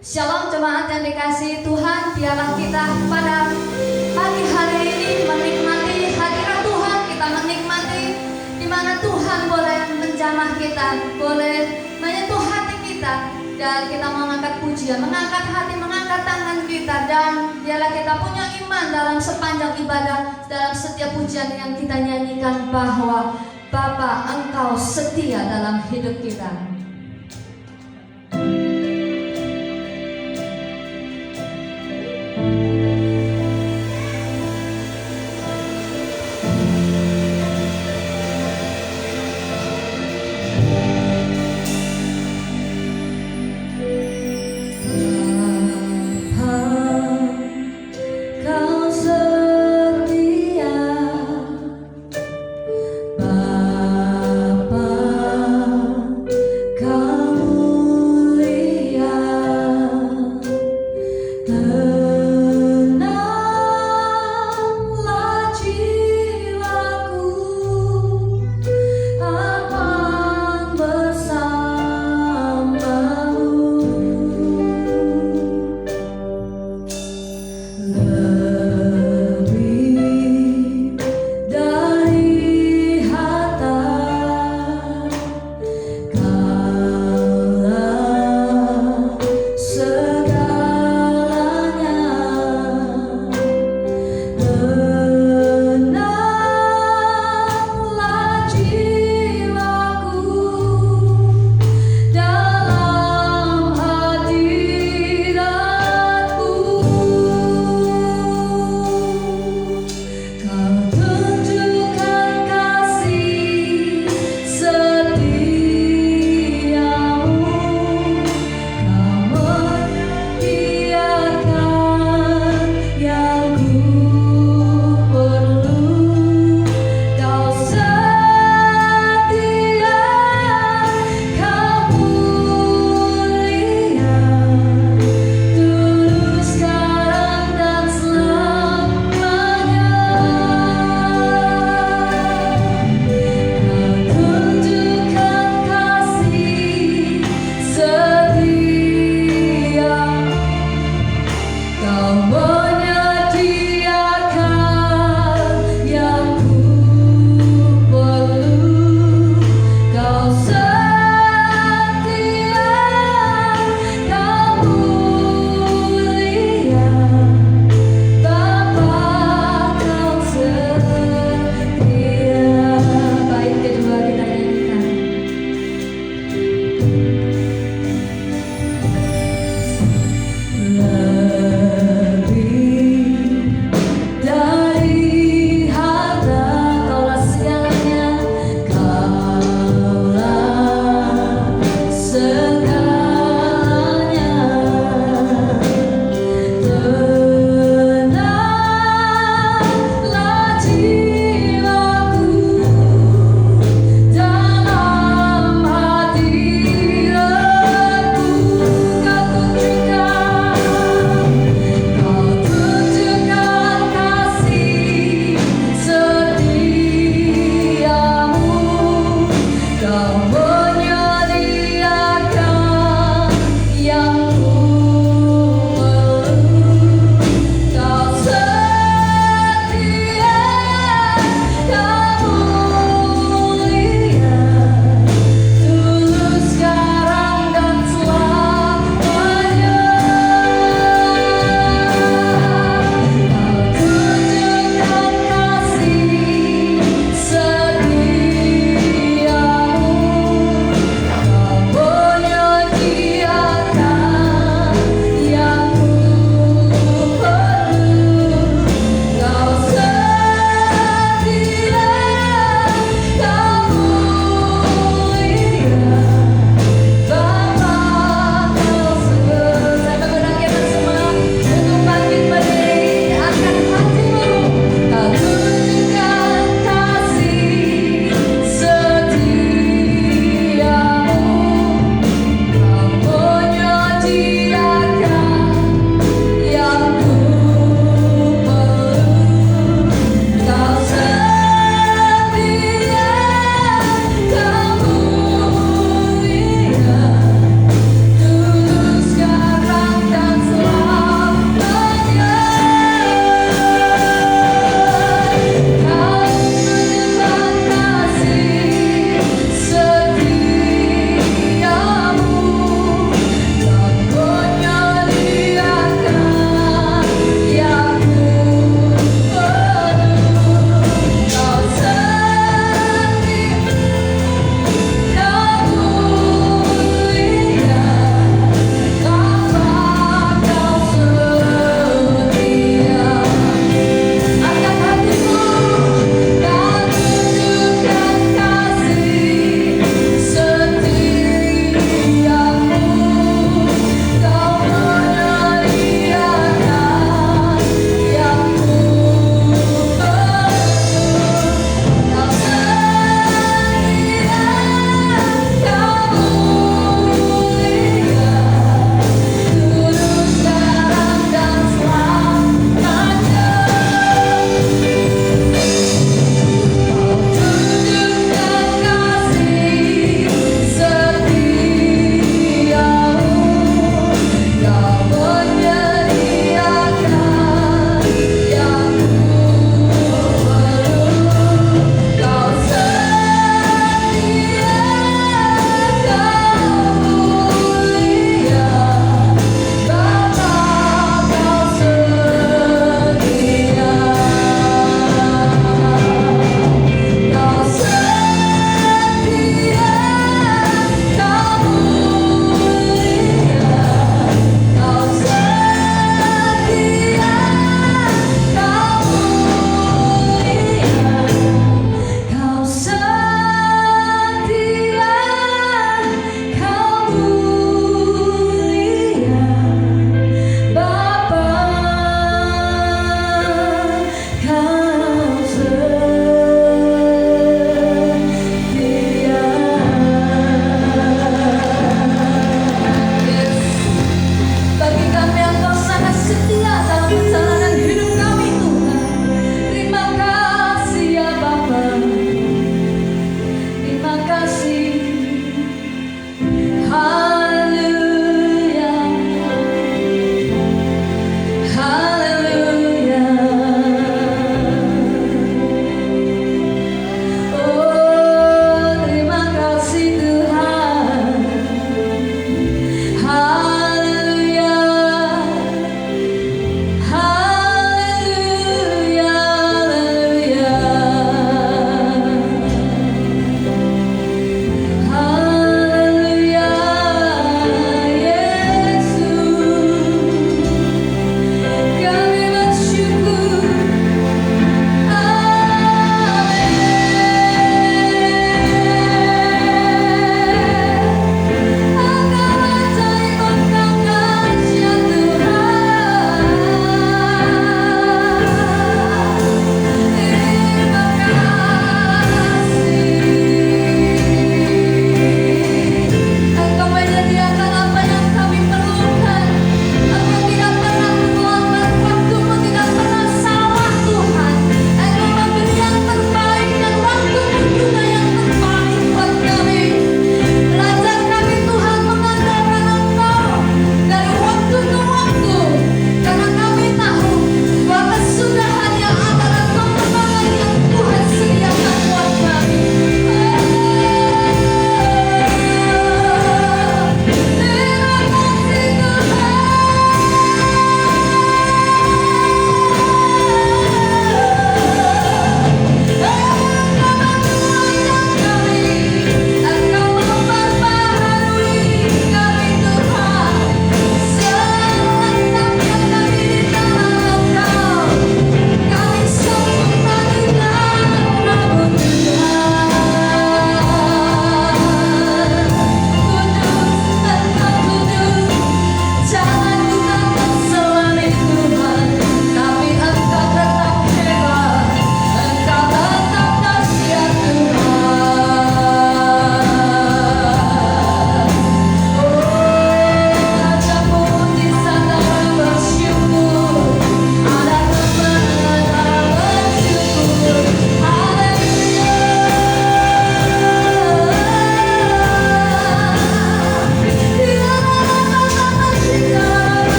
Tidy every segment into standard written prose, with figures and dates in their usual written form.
Shalom jemaat yang dikasihi Tuhan, biarlah kita pada pagi hari ini menikmati hadirat Tuhan. Kita menikmati di mana Tuhan boleh menjamah kita, boleh menyentuh hati kita, dan kita mengangkat pujian, mengangkat hati, mengangkat tangan kita, dan biarlah kita punya iman dalam sepanjang ibadah, dalam setiap pujian yang kita nyanyikan bahwa Bapa, Engkau setia dalam hidup kita.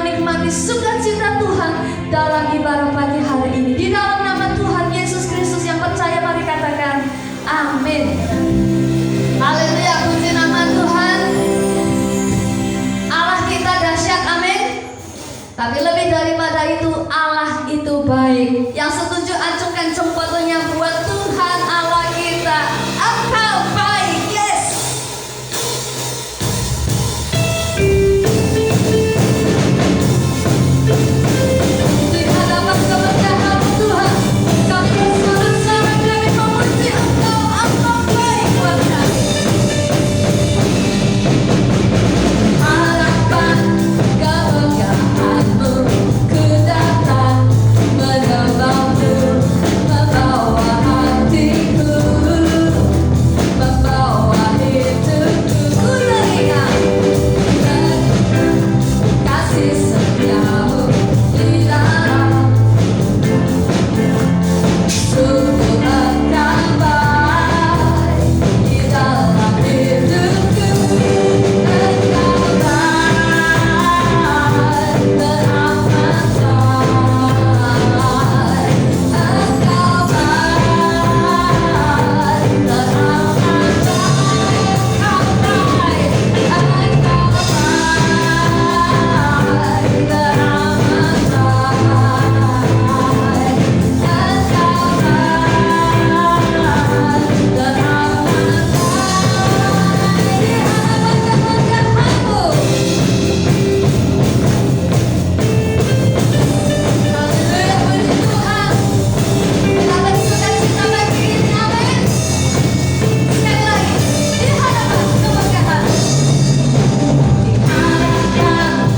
menikmati sukacita Tuhan dalam ibadah pagi hari ini. Di dalam nama Tuhan Yesus Kristus yang percaya, mari katakan amin. Haleluya, puji nama Tuhan. Allah kita dahsyat, amin. Tapi lebih daripada itu, Allah itu baik. Yang setuju acungkan jempolnya buat Tuhan Allah kita. Engkau baik, yes. Di hadapan keberkahan Tuhan, kami bersorak-sorai, kami memuji Engkau baik buat kami. Harapan keberkahan-Mu ku datang menemani, membawa hatiku, membawa hidupku. Ku teringat kasih setia-Mu di dalam, sungguh Engkau baik di dalam hidupku. Engkau baik, teramat baik. Engkau baik, teramat baik. Engkau baik, Engkau baik, teramat baik. Engkau baik, teramat baik. Di hadapan keberkahan-Mu. Haleluya, puji Tuhan. Kita bersukacita pagi ini, amin. Sekali lagi, di hadapan keberkahan. Di hadapan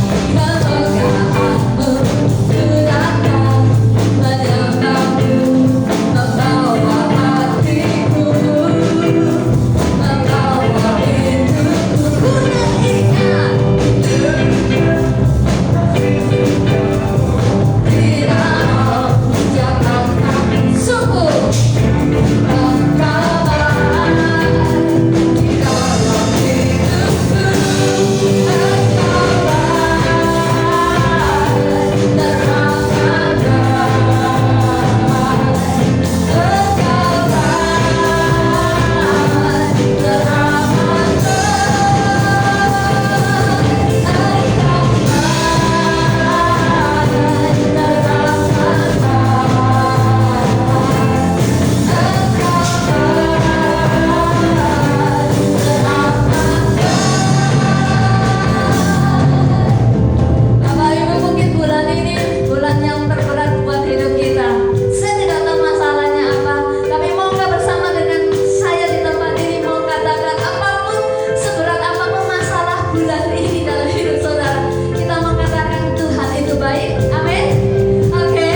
keberkahan-Mu ku datang menyembah-Mu, membawa hatiku, membawa hidupku. Ku teringat di dalam Jakarta, sungguh Engkau baik di dalam hidupku. Engkau baik, teramat baik. Engkau baik, teramat Bapak Ibu, mungkin bulan ini bulan yang terberat buat hidup kita. Saya tidak tahu masalahnya apa, tapi mau nggak bersama dengan saya di tempat ini, mau katakan apapun, seberat apapun masalah bulan ini dalam hidup saudara, kita mau katakan Tuhan itu baik, amin. Oke.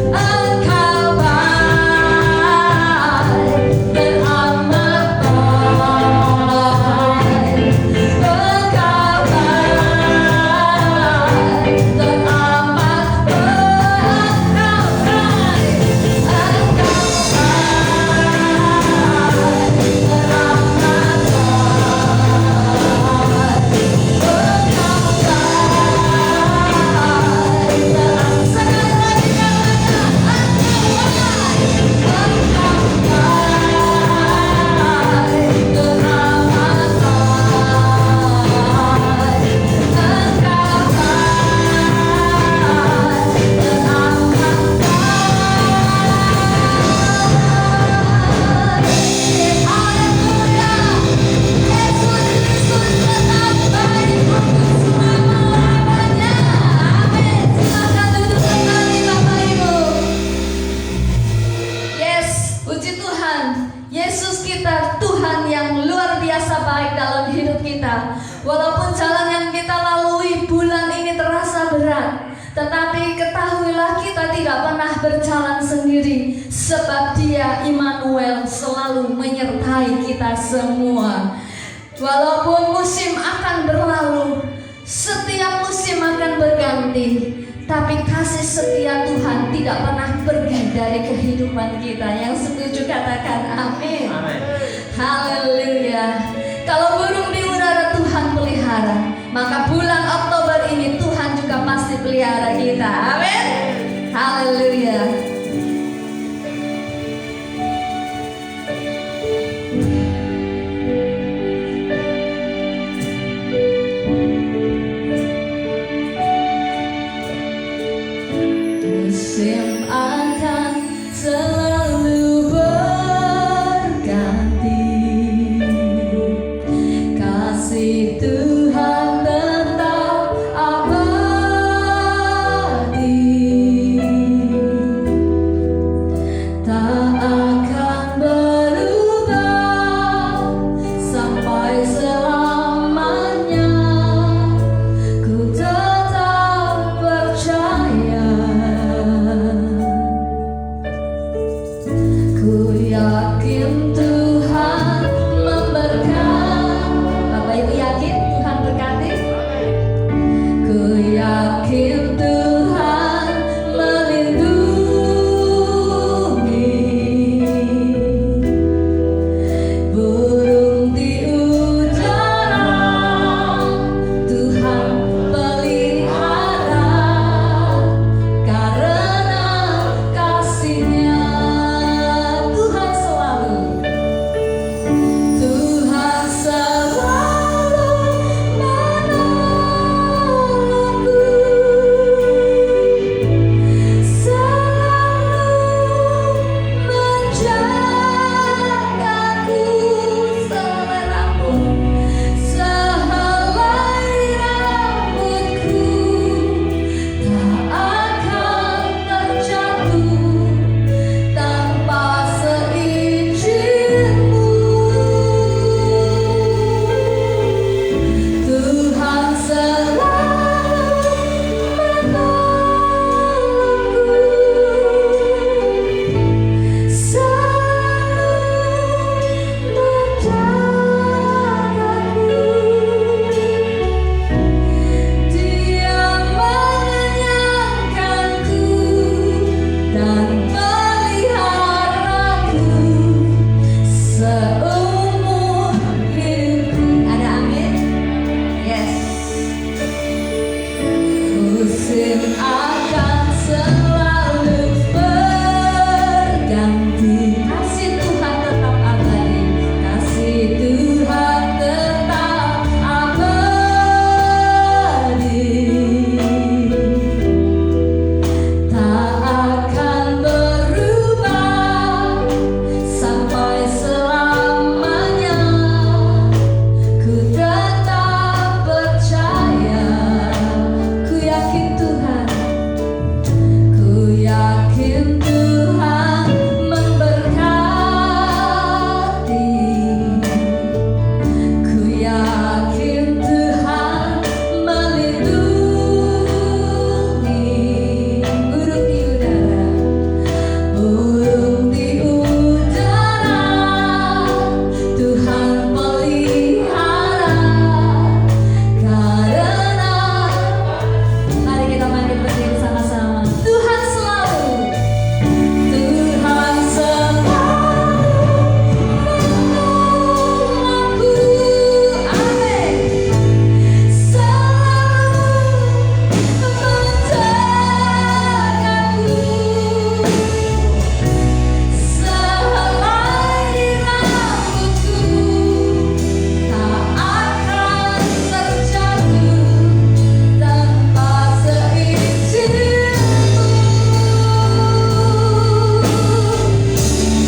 Engkau baik, teramat baik. Engkau baik, teramat baik. Engkau baik, Engkau baik, teramat baik. Sekali lagi katakan, Engkau baik, teramat baik. Engkau baik, haleluya. Yesus Kristus tetap baik untuk selama-lamanya. Amin. Silakan duduk kembali Bapak Ibu. Yes, puji Tuhan. Yesus kita Tuhan yang luar biasa baik dalam hidup kita. Walaupun jalan yang kita lalui bulan ini terasa berat, tetapi ketahuilah kita tidak pernah berjalan sendiri, sebab Dia Immanuel selalu menyertai kita semua. Walaupun musim akan berlalu, setiap musim akan berganti, tapi kasih setia Tuhan tidak pernah pergi dari kehidupan kita. Yang setuju katakan amin. Amin. Haleluya. Kalau burung di udara Tuhan pelihara, maka bulan Oktober ini Tuhan pelihara kita. Amin. Haleluya. Musim akan selalu berganti, kasih Tuhan tetap abadi, tak akan berubah sampai selamanya. Ku tetap percaya, ku yakin Tuhan memberkati. Bapak Ibu yakin Tuhan berkati? Ku yakin Tuhan melindungi, burung di udara Tuhan pelihara, karena kasih-Nya Tuhan selalu menolongku, selalu menjagaku, sehelai rambutku tak akan terjatuh tanpa seizin-Mu. Tuhan selalu menolongku, selalu menjagaku. Dia mengenyangkanku dan meliharaku seumur hidupku. Ada amin? Yes. Musim akan selalu berganti, kasih Tuhan tetap abadi, kasih Tuhan tetap abadi, tak akan berubah sampai selamanya. Ku tetap percaya, ku yakin Tuhan, ku yakin Tuhan memberkati, ku yakin Tuhan melindungi, burung di udara Tuhan pelihara, karena mari kita bangkit berdiri sama-sama. Tuhan selalu menolongku. Amin. Selalu menjagaku, sehelai rambutku tak akan terjatuh tanpa seizin-Mu.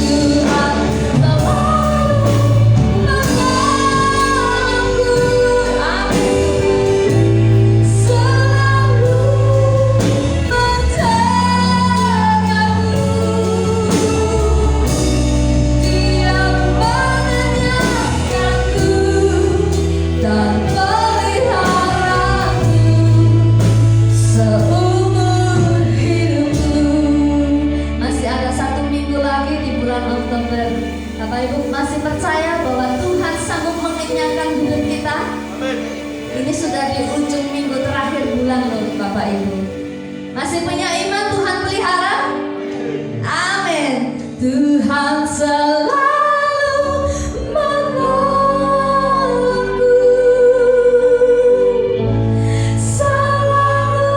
Tuhan selalu menolongku. Amin. Selalu menjagaku, Dia mengenyangkanku dan meliharaku seumur hidupku. Masih ada 1 minggu lagi di bulan Oktober. Bapak Ibu masih percaya bahwa Tuhan sanggup mengenyangkan hidup kita? Ini sudah di ujung minggu terakhir bulan loh Bapak Ibu. Masih punya iman Tuhan pelihara? Amin. Tuhan selalu menolongku, selalu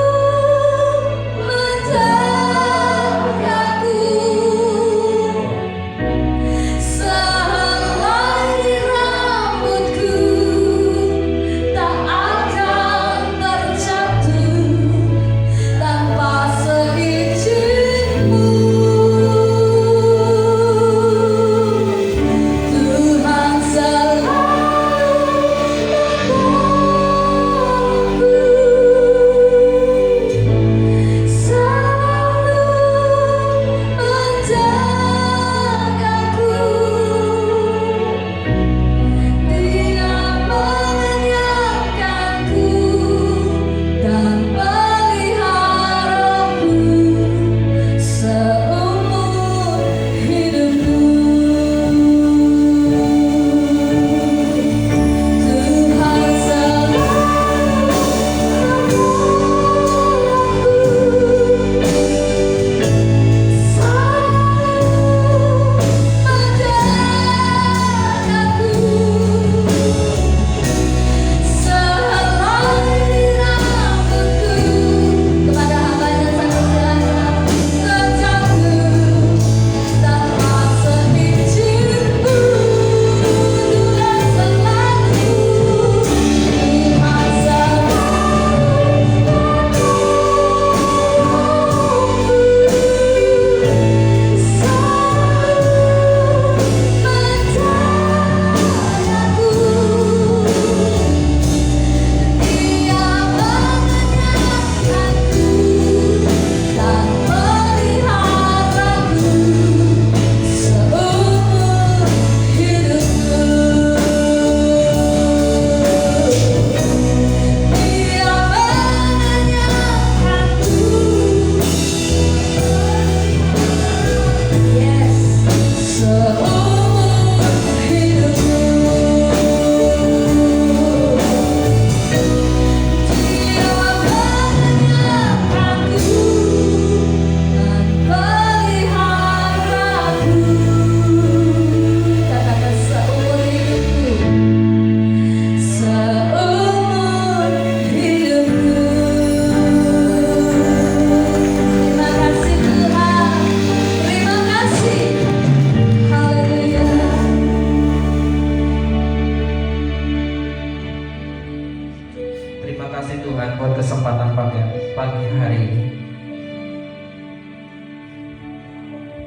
hari ini.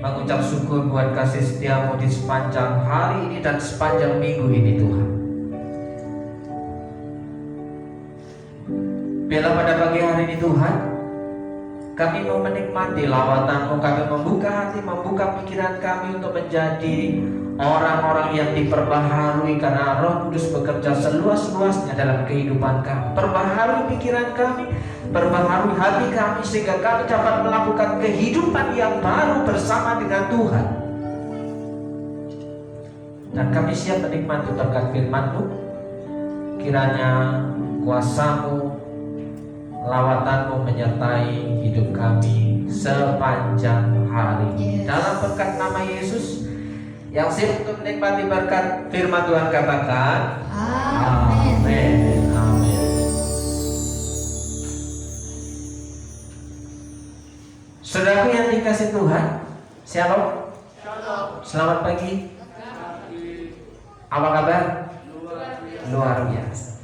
Mengucap syukur buat kasih setiamu di sepanjang hari ini dan sepanjang minggu ini Tuhan. Biarlah pada pagi hari ini Tuhan, kami mau menikmati lawatan-Mu, kami membuka hati, membuka pikiran kami untuk menjadi orang-orang yang diperbaharui karena Roh Kudus bekerja seluas-luasnya dalam kehidupan kami. Perbaharui pikiran kami, perbaharui hati kami sehingga kami dapat melakukan kehidupan yang baru bersama dengan Tuhan. Dan kami siap menikmati berkat firman-Mu. Kiranya kuasa-Mu, lawatan-Mu menyertai hidup kami sepanjang hari. Dalam berkat nama Yesus, yang siap untuk menikmati berkat firman Tuhan katakan amin. Amin. Saudaraku yang dikasih Tuhan, shalom. Selamat pagi. Apa kabar? Luar biasa.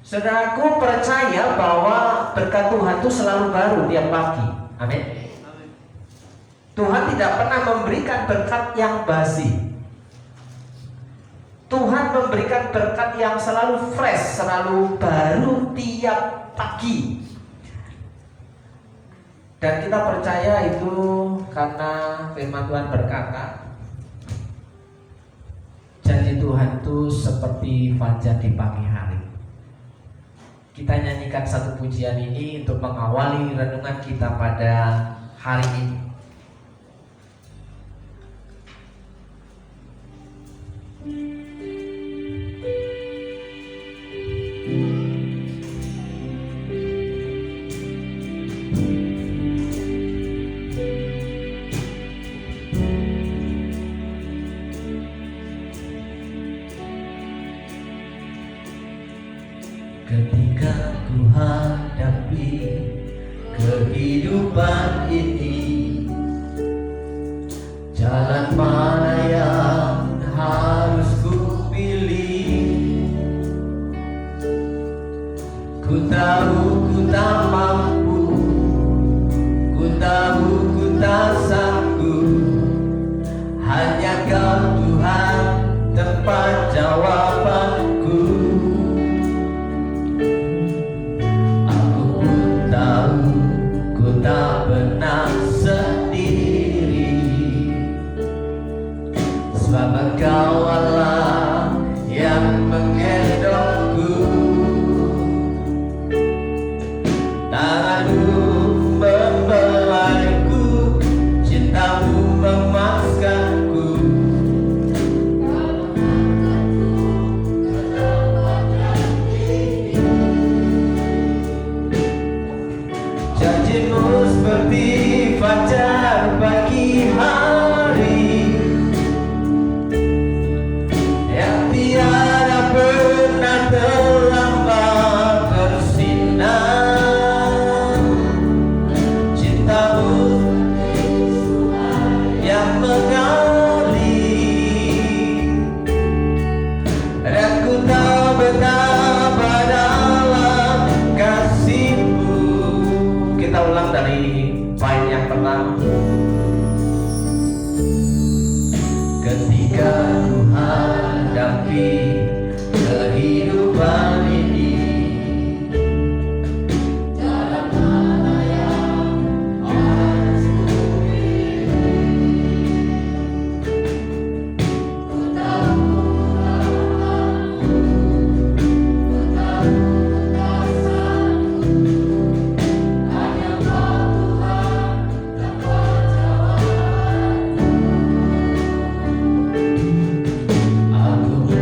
Saudaraku percaya bahwa berkat Tuhan itu selalu baru tiap pagi. Amin. Tuhan tidak pernah memberikan berkat yang basi. Tuhan memberikan berkat yang selalu fresh, selalu baru tiap pagi. Dan kita percaya itu karena firman Tuhan berkata, janji Tuhan itu seperti fajar di pagi hari. Kita nyanyikan satu pujian ini untuk mengawali renungan kita pada hari ini. Ketika ku hadapi kehidupan ini, jalan mana yang harus ku pilih? Ku tahu ku tak mampu, ku tahu ku tak sanggup. Hanya Kau Tuhan tempat jawabanku. Tak pernah sendiri, sebab Engkau Allah yang menggendongku. Tangan-Mu membelaiku, cinta-Mu memaskanku. Janji-Mu seperti fajar pagi hari yang tiada pernah terlambat bersinar. Cinta-Mu yang mengalir, dan ku tahu betapa dalam kasih-Mu. Kita ulang dari bait yang pertama. Ketika ku hadapi kehidupan ini, jalan mana yang harus ku pilih? Ku tahu ku tak mampu, ku tahu ku tak sanggup. Hanya Kau Tuhan tempat jawabanku. Aku pun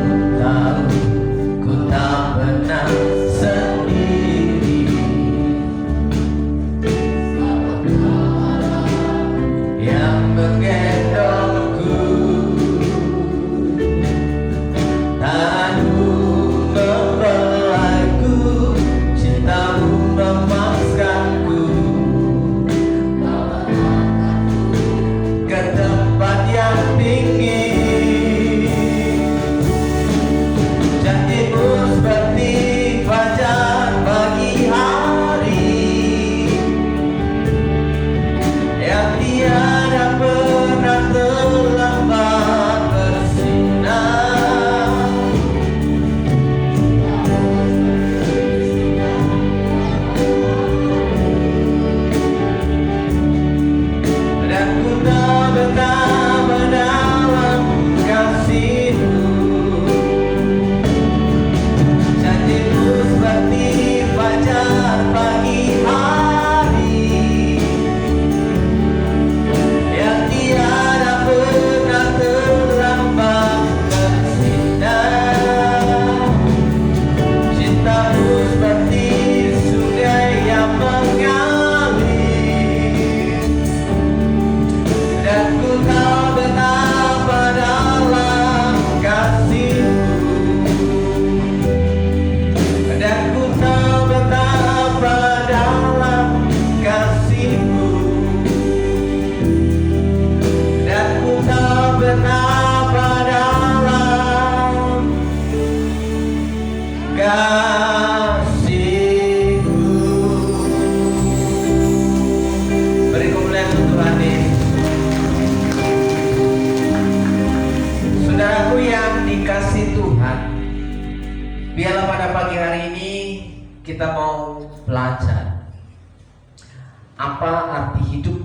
Apa arti hidup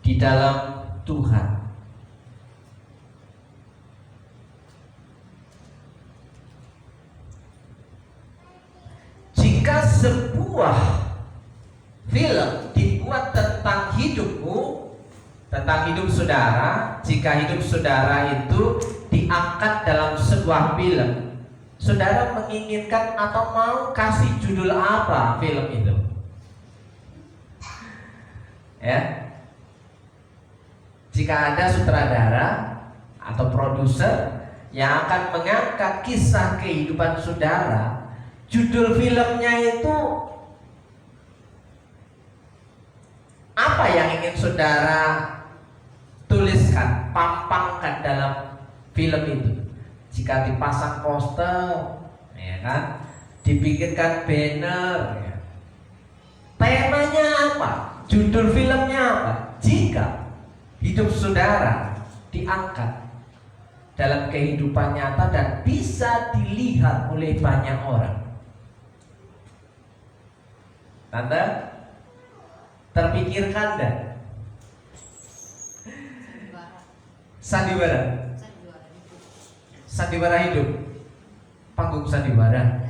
di dalam Tuhan? Jika sebuah film dibuat tentang hidupmu, tentang hidup saudara, jika hidup saudara itu diangkat dalam sebuah film, saudara menginginkan atau mau kasih judul apa film itu? Ya, jika ada sutradara atau produser yang akan mengangkat kisah kehidupan saudara, judul filmnya itu apa yang ingin saudara tuliskan, pampangkan dalam film itu? Jika dipasang poster, ya kan, dibikinkan banner, ya. Temanya apa? Judul filmnya apa? Jika hidup saudara diangkat dalam kehidupan nyata dan bisa dilihat oleh banyak orang, Tante, terpikirkan dan sandiwara, sandiwara hidup, panggung sandiwara.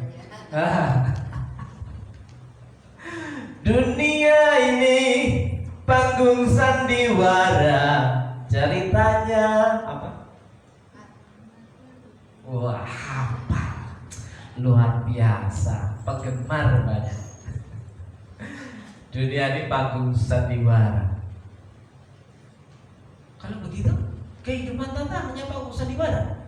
Dunia ini panggung sandiwara, ceritanya apa? Wah, apa? Luar biasa, penggemar banyak. Dunia ini panggung sandiwara. Kalau begitu, kehidupan Tante hanya panggung sandiwara.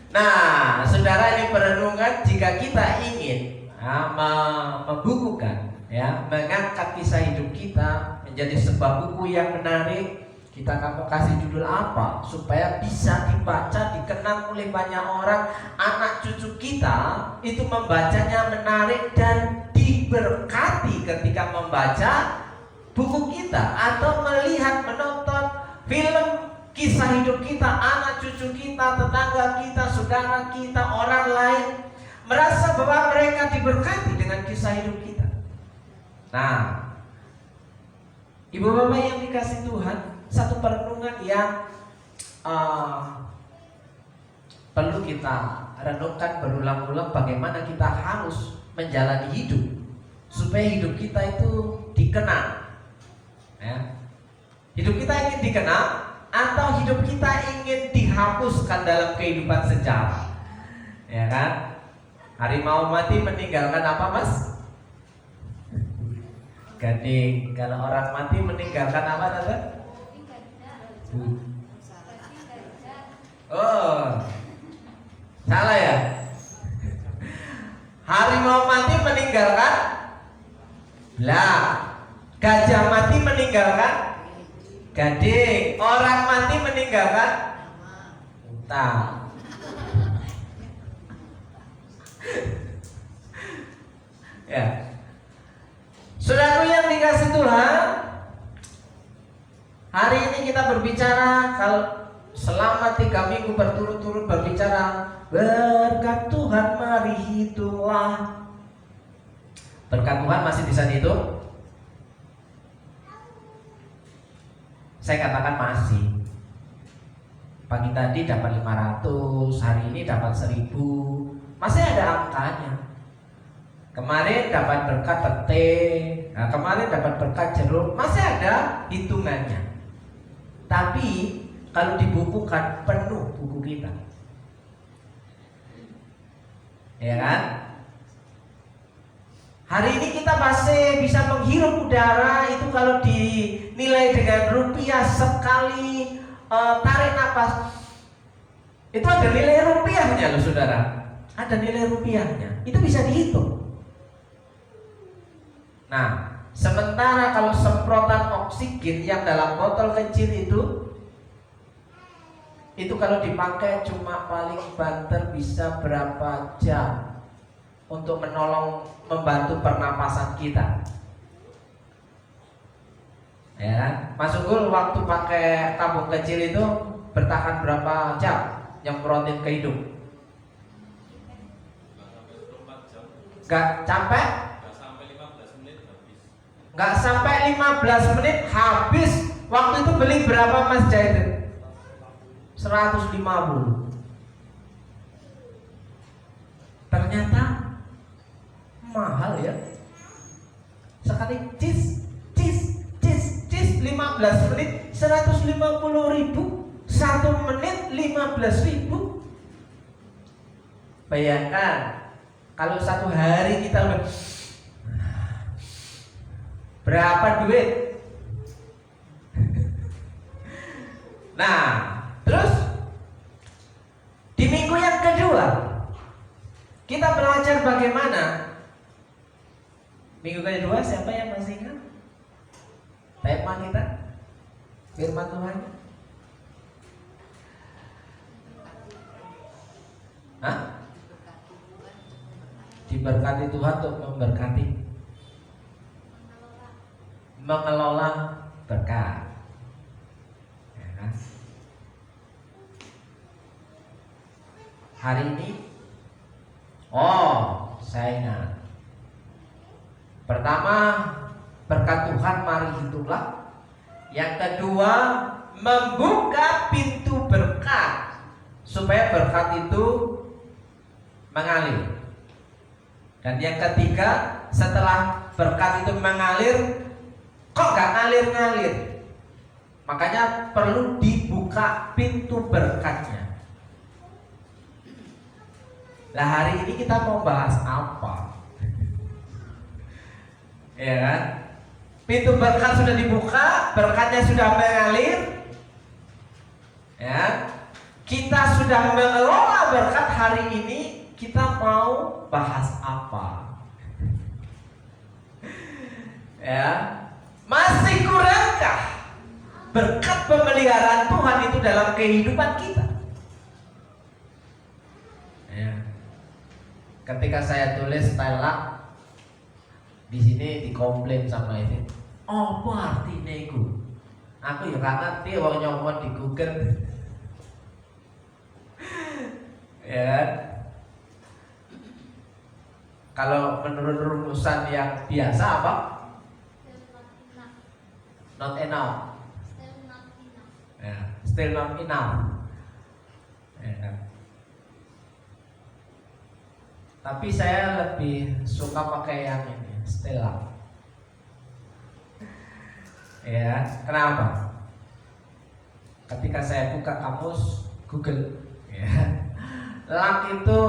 Nah, saudara, ini perenungan jika kita ingin membukukan, ya, mengangkat kisah hidup kita menjadi sebuah buku yang menarik. Kita akan kasih judul apa supaya bisa dibaca, dikenal oleh banyak orang. Anak cucu kita itu membacanya menarik dan diberkati ketika membaca buku kita atau melihat, menonton film kisah hidup kita, anak cucu kita, tetangga kita, saudara kita, orang lain merasa bahwa mereka diberkati dengan kisah hidup kita. Nah, ibu bapak yang dikasih Tuhan, satu perenungan yang perlu kita renungkan berulang-ulang, bagaimana kita harus menjalani hidup supaya hidup kita itu dikenal, ya. Hidup kita ingin dikenal atau hidup kita ingin dihapuskan dalam kehidupan sejarah, ya kan? Harimau mati meninggalkan apa, Mas? Gading. Kalau orang mati meninggalkan apa, Tante? Oh, salah ya? Harimau mati meninggalkan belang. Gajah mati meninggalkan gading. Orang mati meninggalkan unta. Ya, saudaraku yang dikasih Tuhan, hari ini kita berbicara, kalau selama 3 minggu berturut-turut berbicara berkat Tuhan, mari hitunglah. Berkat Tuhan masih bisa dihitung? Saya katakan masih. Pagi tadi dapat 500, hari ini dapat 1000, masih ada angkanya. Kemarin dapat berkat pete, nah, kemarin dapat berkat jeruk, masih ada hitungannya. Tapi kalau dibukukan penuh buku kita, ya kan? Hari ini kita masih bisa menghirup udara itu kalau dinilai dengan rupiah sekali tarik nafas itu ada nilai rupiahnya loh, saudara. Ada nilai rupiahnya, itu bisa dihitung. Nah, sementara kalau semprotan oksigen yang dalam botol kecil itu kalau dipakai cuma paling banter bisa berapa jam untuk menolong, membantu pernapasan kita. Ya kan? Mas Unggul waktu pakai tabung kecil itu bertahan berapa jam yang protein ke hidung? Gak capek? Nggak sampai 15 menit habis. Gak sampai 15 menit habis. Waktu itu beli berapa Mas Jahidin? 150. Ternyata mahal ya. Sekali cis 15 menit 150.000, 1 menit 15.000. Bayangkan kalau 1 hari kita berapa duit? Nah, terus di minggu yang kedua kita belajar bagaimana. Minggu kedua siapa yang masih ingat? Tema kita firman Tuhan. Hah? Diberkati Tuhan untuk memberkati, mengelola berkat. Ya kan? Hari ini, saya ingat. Pertama, berkat Tuhan mari hiduplah. Yang kedua, membuka pintu berkat supaya berkat itu mengalir. Dan yang ketiga, setelah berkat itu mengalir, kok gak ngalir-ngalir? Makanya perlu dibuka pintu berkatnya. Nah, hari ini kita mau bahas apa? Ya kan? Pintu berkat sudah dibuka, berkatnya sudah mengalir. Ya. Kita sudah mengelola berkat. Hari ini kita mau bahas apa? Ya. Masih kurangkah berkat pemeliharaan Tuhan itu dalam kehidupan kita? Ya. Ketika saya tulis style up, di sini dikomplain sama ini. Apa artinya itu? Aku ya gak ngerti, wong nyomot di Google. Ya. Kalau menurut rumusan yang biasa apa? Not enough. Ya, still not enough. Ya kan? Tapi saya lebih suka pakai yang ini, still up. Ya, kenapa? Ketika saya buka kamus Google, ya, luck itu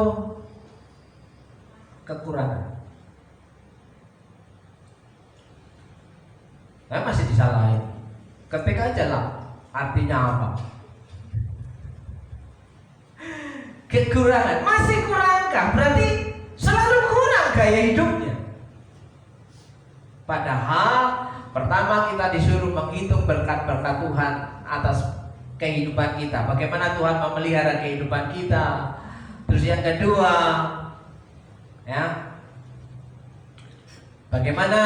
kekurangan. Saya masih disalahin. Ketika aja luck, artinya apa? Kekurangan, masih kurangkah? Berarti selalu kurang gaya hidupnya. Padahal pertama kita disuruh menghitung berkat-berkat Tuhan atas kehidupan kita. Bagaimana Tuhan memelihara kehidupan kita. Terus yang kedua, ya, bagaimana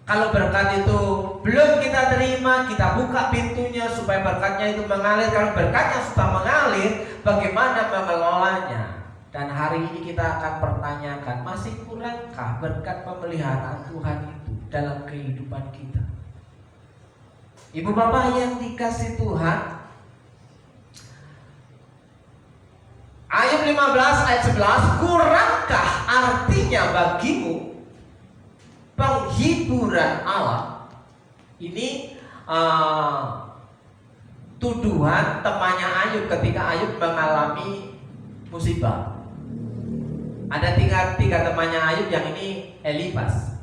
kalau berkat itu belum kita terima, kita buka pintunya supaya berkatnya itu mengalir. Kalau berkatnya sudah mengalir, bagaimana mengelolanya? Dan hari ini kita akan pertanyakan, masih kurangkah berkat pemeliharaan Tuhan itu dalam kehidupan kita? Ibu bapak yang dikasih Tuhan, ayat 15 ayat 11, kurangkah artinya bagimu penghiburan Allah? Ini tuduhan temannya Ayub ketika Ayub mengalami musibah. Ada tiga temannya Ayub, yang ini Elifas.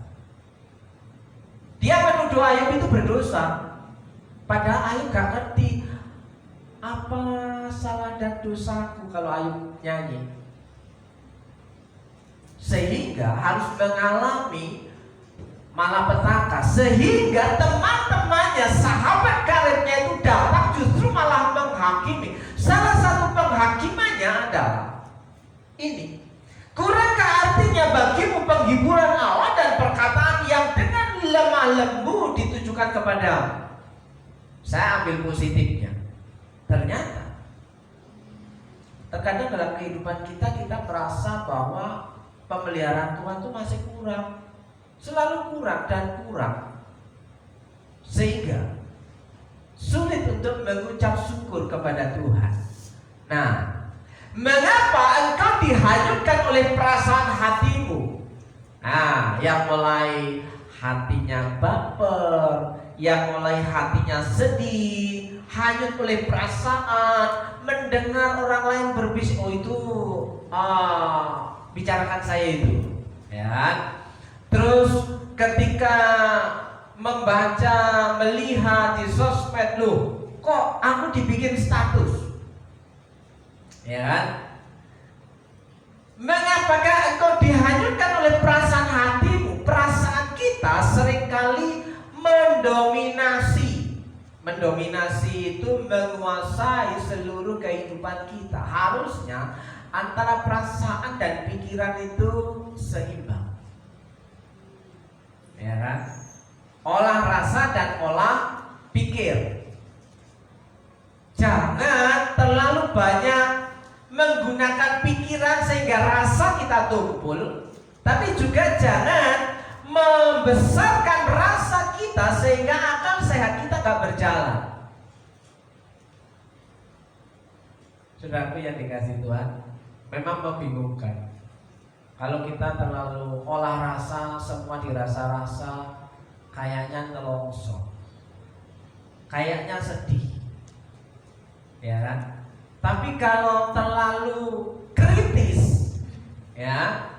Dia menuduh Ayub itu berdosa. Padahal Ayub gak ngerti apa salah dan dosaku kalau Ayub nyanyi. Sehingga harus mengalami malapetaka. Sehingga teman-temannya, sahabat karibnya itu datang justru malah menghakimi. Salah satu penghakimannya adalah ini. Kurangkah artinya bagimu penghiburan Allah dan perkataan yang dengan lemah lembut ditujukan kepadamu? Saya ambil positifnya. Ternyata terkadang dalam kehidupan kita merasa bahwa pemeliharaan Tuhan tuh masih kurang, selalu kurang dan kurang, sehingga sulit untuk mengucap syukur kepada Tuhan. Nah, mengapa engkau dihanyutkan oleh perasaan hatimu? Nah, yang mulai hatinya baper, yang mulai hatinya sedih, hanyut oleh perasaan, mendengar orang lain berbisik, oh itu bicarakan saya itu, ya. Terus ketika membaca, melihat di sosmed, loh, kok aku dibikin status, ya kan? Mengapakah engkau dihanyutkan oleh perasaan hatimu? Perasaan kita seringkali mendominasi. Mendominasi itu menguasai seluruh kehidupan kita. Harusnya antara perasaan dan pikiran itu seimbang, ya kan? Olah rasa dan olah pikir. Jangan terlalu banyak menggunakan pikiran sehingga rasa kita tumpul, tapi juga jangan membesarkan rasa kita sehingga akal sehat kita gak berjalan. Saudaraku yang dikasih Tuhan, memang membingungkan kalau kita terlalu olah rasa, semua dirasa-rasa, kayaknya nelongso, kayaknya sedih, ya kan? Tapi kalau terlalu kritis, ya,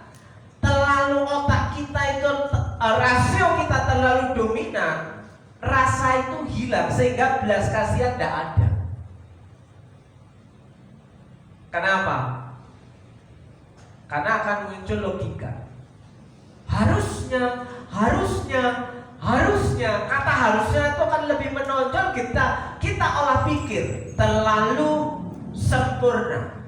terlalu otak kita itu rasio kita terlalu dominan, rasa itu hilang sehingga belas kasihan tidak ada. Kenapa? Karena akan muncul logika. Harusnya kata harusnya itu akan lebih menonjol, kita olah pikir terlalu sempurna.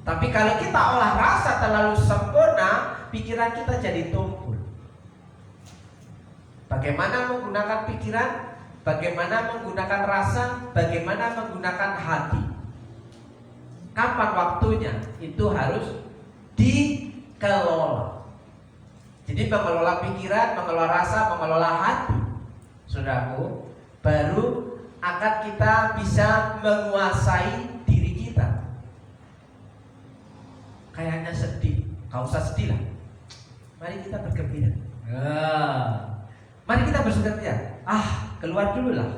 Tapi kalau kita olah rasa terlalu sempurna, pikiran kita jadi tumpul. Bagaimana menggunakan pikiran, bagaimana menggunakan rasa, bagaimana menggunakan hati. Kapan waktunya? Itu harus dikelola. Jadi mengelola pikiran, mengelola rasa, mengelola hati, saudaraku, baru akan kita bisa menguasai diri kita. Kayaknya sedih, gak usah sedih lah. Mari kita bergembira. Mari kita bersukaria. Keluar dulu lah.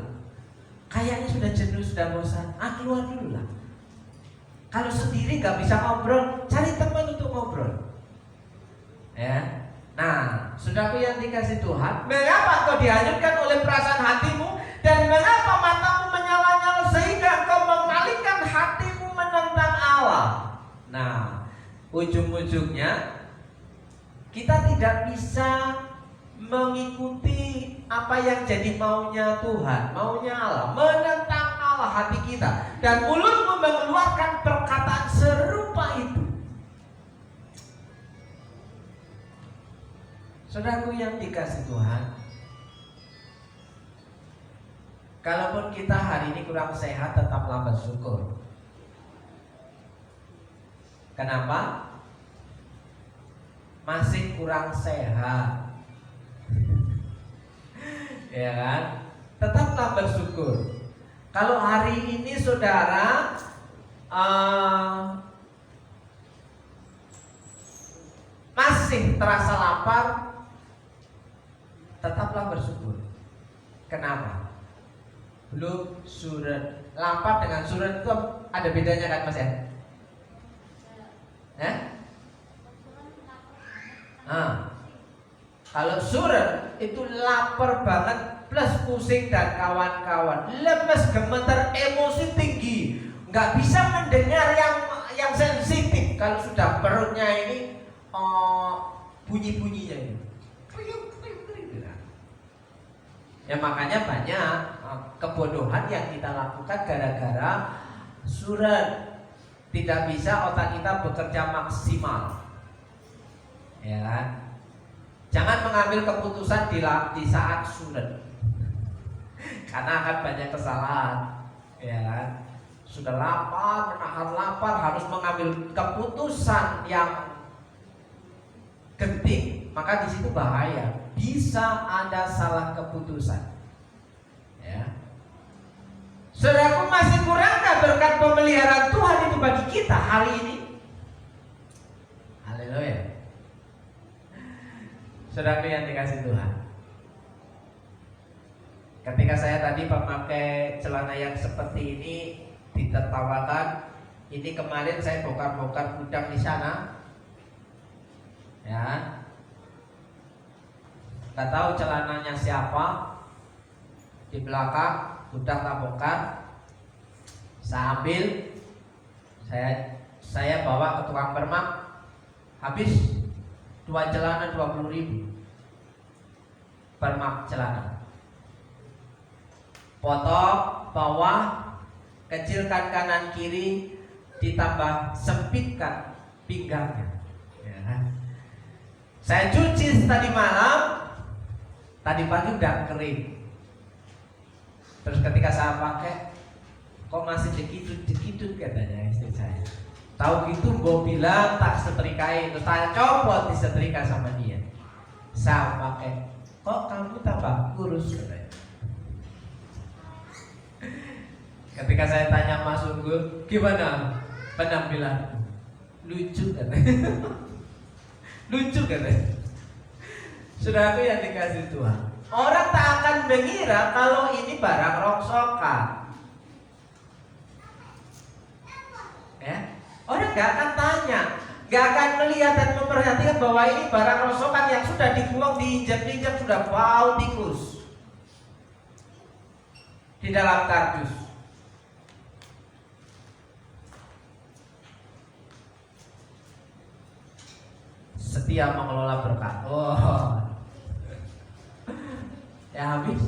Kayaknya sudah jenuh, sudah bosan. Keluar dulu lah. Kalau sendiri gak bisa ngobrol, cari teman untuk ngobrol. Ya. Nah, saudaraku yang dikasih Tuhan, mengapa engkau dihanyutkan oleh perasaan hatimu, dan mengapa matamu menyala-nyala sehingga engkau mengalihkan hatimu menentang Allah? Nah, ujung-ujungnya kita tidak bisa mengikuti apa yang jadi maunya Tuhan, maunya Allah, menentang Allah hati kita, dan mulutmu mengeluarkan perkataan serupa itu. Saudaraku yang dikasih Tuhan, kalaupun kita hari ini kurang sehat, tetaplah bersyukur. Kenapa? Masih kurang sehat, ya kan? Tetaplah bersyukur. Kalau hari ini saudara masih terasa lapar, tetaplah bersyukur. Kenapa? Belum surut. Lapar dengan surut itu ada bedanya kan Mas ya? Kalau surut itu lapar banget plus pusing dan kawan-kawan, lemes, gemeter, emosi tinggi, nggak bisa mendengar yang sensitif. Kalau sudah perutnya ini bunyi-bunyinya ini. Ya makanya banyak kebodohan yang kita lakukan gara-gara surut. Tidak bisa otak kita bekerja maksimal, ya kan? Jangan mengambil keputusan di saat surut, karena akan banyak kesalahan, ya kan? Sudah lapar, menahan lapar, harus mengambil keputusan yang genting, maka di situ bahaya. Bisa ada salah keputusan. Ya. Saudaraku, masih kurangkah berkat pemeliharaan Tuhan itu bagi kita hari ini? Haleluya. Saudaraku yang dikasih Tuhan, ketika saya tadi memakai celana yang seperti ini ditertawakan, ini kemarin saya bongkar-bongkar gudang di sana, ya, nggak tahu celananya siapa, di belakang gudang tak bongkar, saya ambil, saya bawa ke tukang permak, habis 2 celana 20.000 permak celana, potong bawah, kecilkan kanan kiri, ditambah sempitkan pinggangnya. Ya. Saya cuci tadi malam, tadi pagi udah kering. Terus ketika saya pakai, kok masih dikitut katanya istri saya. Tahu gitu, gue bilang tak setrikai, terus saya copot di setrika sama dia. Saya pakai, kok kamu tambah kurus katanya. Ketika saya tanya Mas Unggul, gimana penampilan? Lucu katanya. Lucu katanya. Saudaraku yang dikasih Tuhan, orang tak akan mengira kalau ini barang rongsokan. Ya, orang gak akan tanya, gak akan melihat dan memperhatikan bahwa ini barang rongsokan yang sudah dibuang, diinjak-injak, sudah bau tikus di dalam kardus. Setia mengelola berkat. Oh, ya habis.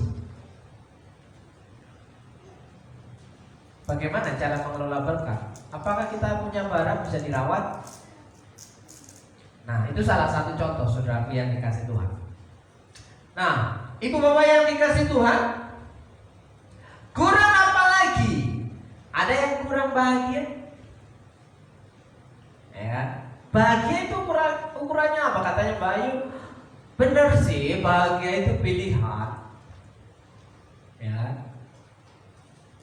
Bagaimana cara mengelola berkat? Apakah kita punya barang bisa dirawat? Nah, itu salah satu contoh saudaraku yang dikasih Tuhan. Nah, ibu bapak yang dikasih Tuhan, kurang apa lagi? Ada yang kurang bahagia? Ya kan? Bahagia itu ukurannya apa? Katanya Bayu, benar sih, bahagia itu pilihan. Ya,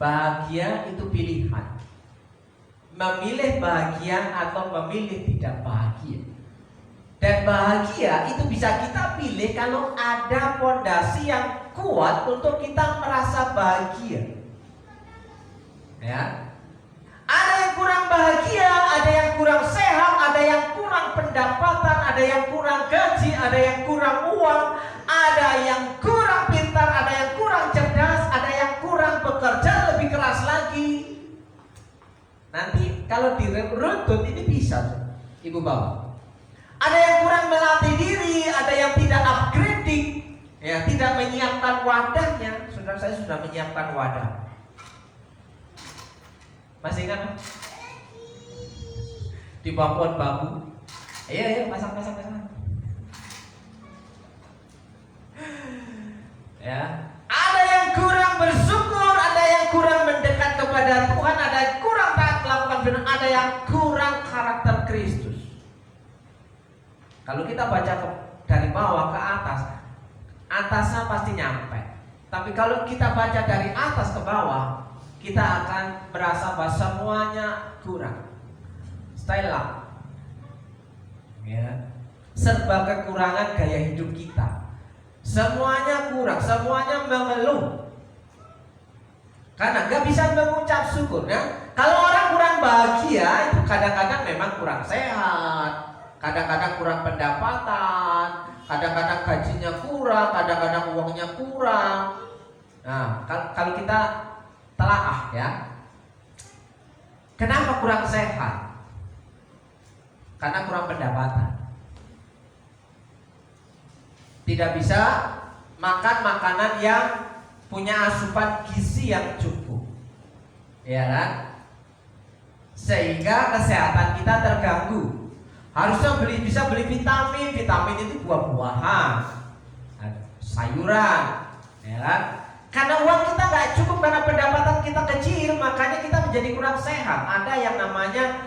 bahagia itu pilihan. Memilih bahagia atau memilih tidak bahagia. Dan bahagia itu bisa kita pilih kalau ada fondasi yang kuat untuk kita merasa bahagia. Ya. Ada yang kurang bahagia, ada yang kurang sehat, ada yang kurang pendapatan, ada yang kurang gaji, ada yang kurang uang, ada yang kurang pintar, ada yang kurang cerdas, ada yang kurang bekerja lebih keras lagi. Nanti kalau diruntut ini bisa, ibu bapak. Ada yang kurang melatih diri, ada yang tidak upgrading, ya, tidak menyiapkan wadahnya. Saudara saya sudah menyiapkan wadah. Masih ingat? Di pohon bambu. Iya, pasang. Ya, ada yang kurang bersyukur, ada yang kurang mendekat kepada Tuhan, ada yang kurang taat melakukan benar, ada yang kurang karakter Kristus. Kalau kita baca dari bawah ke atas, atasnya pasti nyampe. Tapi kalau kita baca dari atas ke bawah, kita akan merasa bahwa semuanya kurang. Style up. Ya. Serba kekurangan gaya hidup kita. Semuanya kurang, semuanya mengeluh. Karena gak bisa mengucap syukur. Ya? Kalau orang kurang bahagia, itu kadang-kadang memang kurang sehat, kadang-kadang kurang pendapatan, kadang-kadang gajinya kurang, kadang-kadang uangnya kurang. Nah, kalau kita telaah ya, kenapa kurang sehat? Karena kurang pendapatan. Tidak bisa makan makanan yang punya asupan gizi yang cukup, ya kan? Sehingga kesehatan kita terganggu. Harusnya bisa beli vitamin. Vitamin itu buah-buahan, sayuran, ya kan? Karena uang kita nggak cukup, karena pendapatan kita kecil, makanya kita menjadi kurang sehat. Ada yang namanya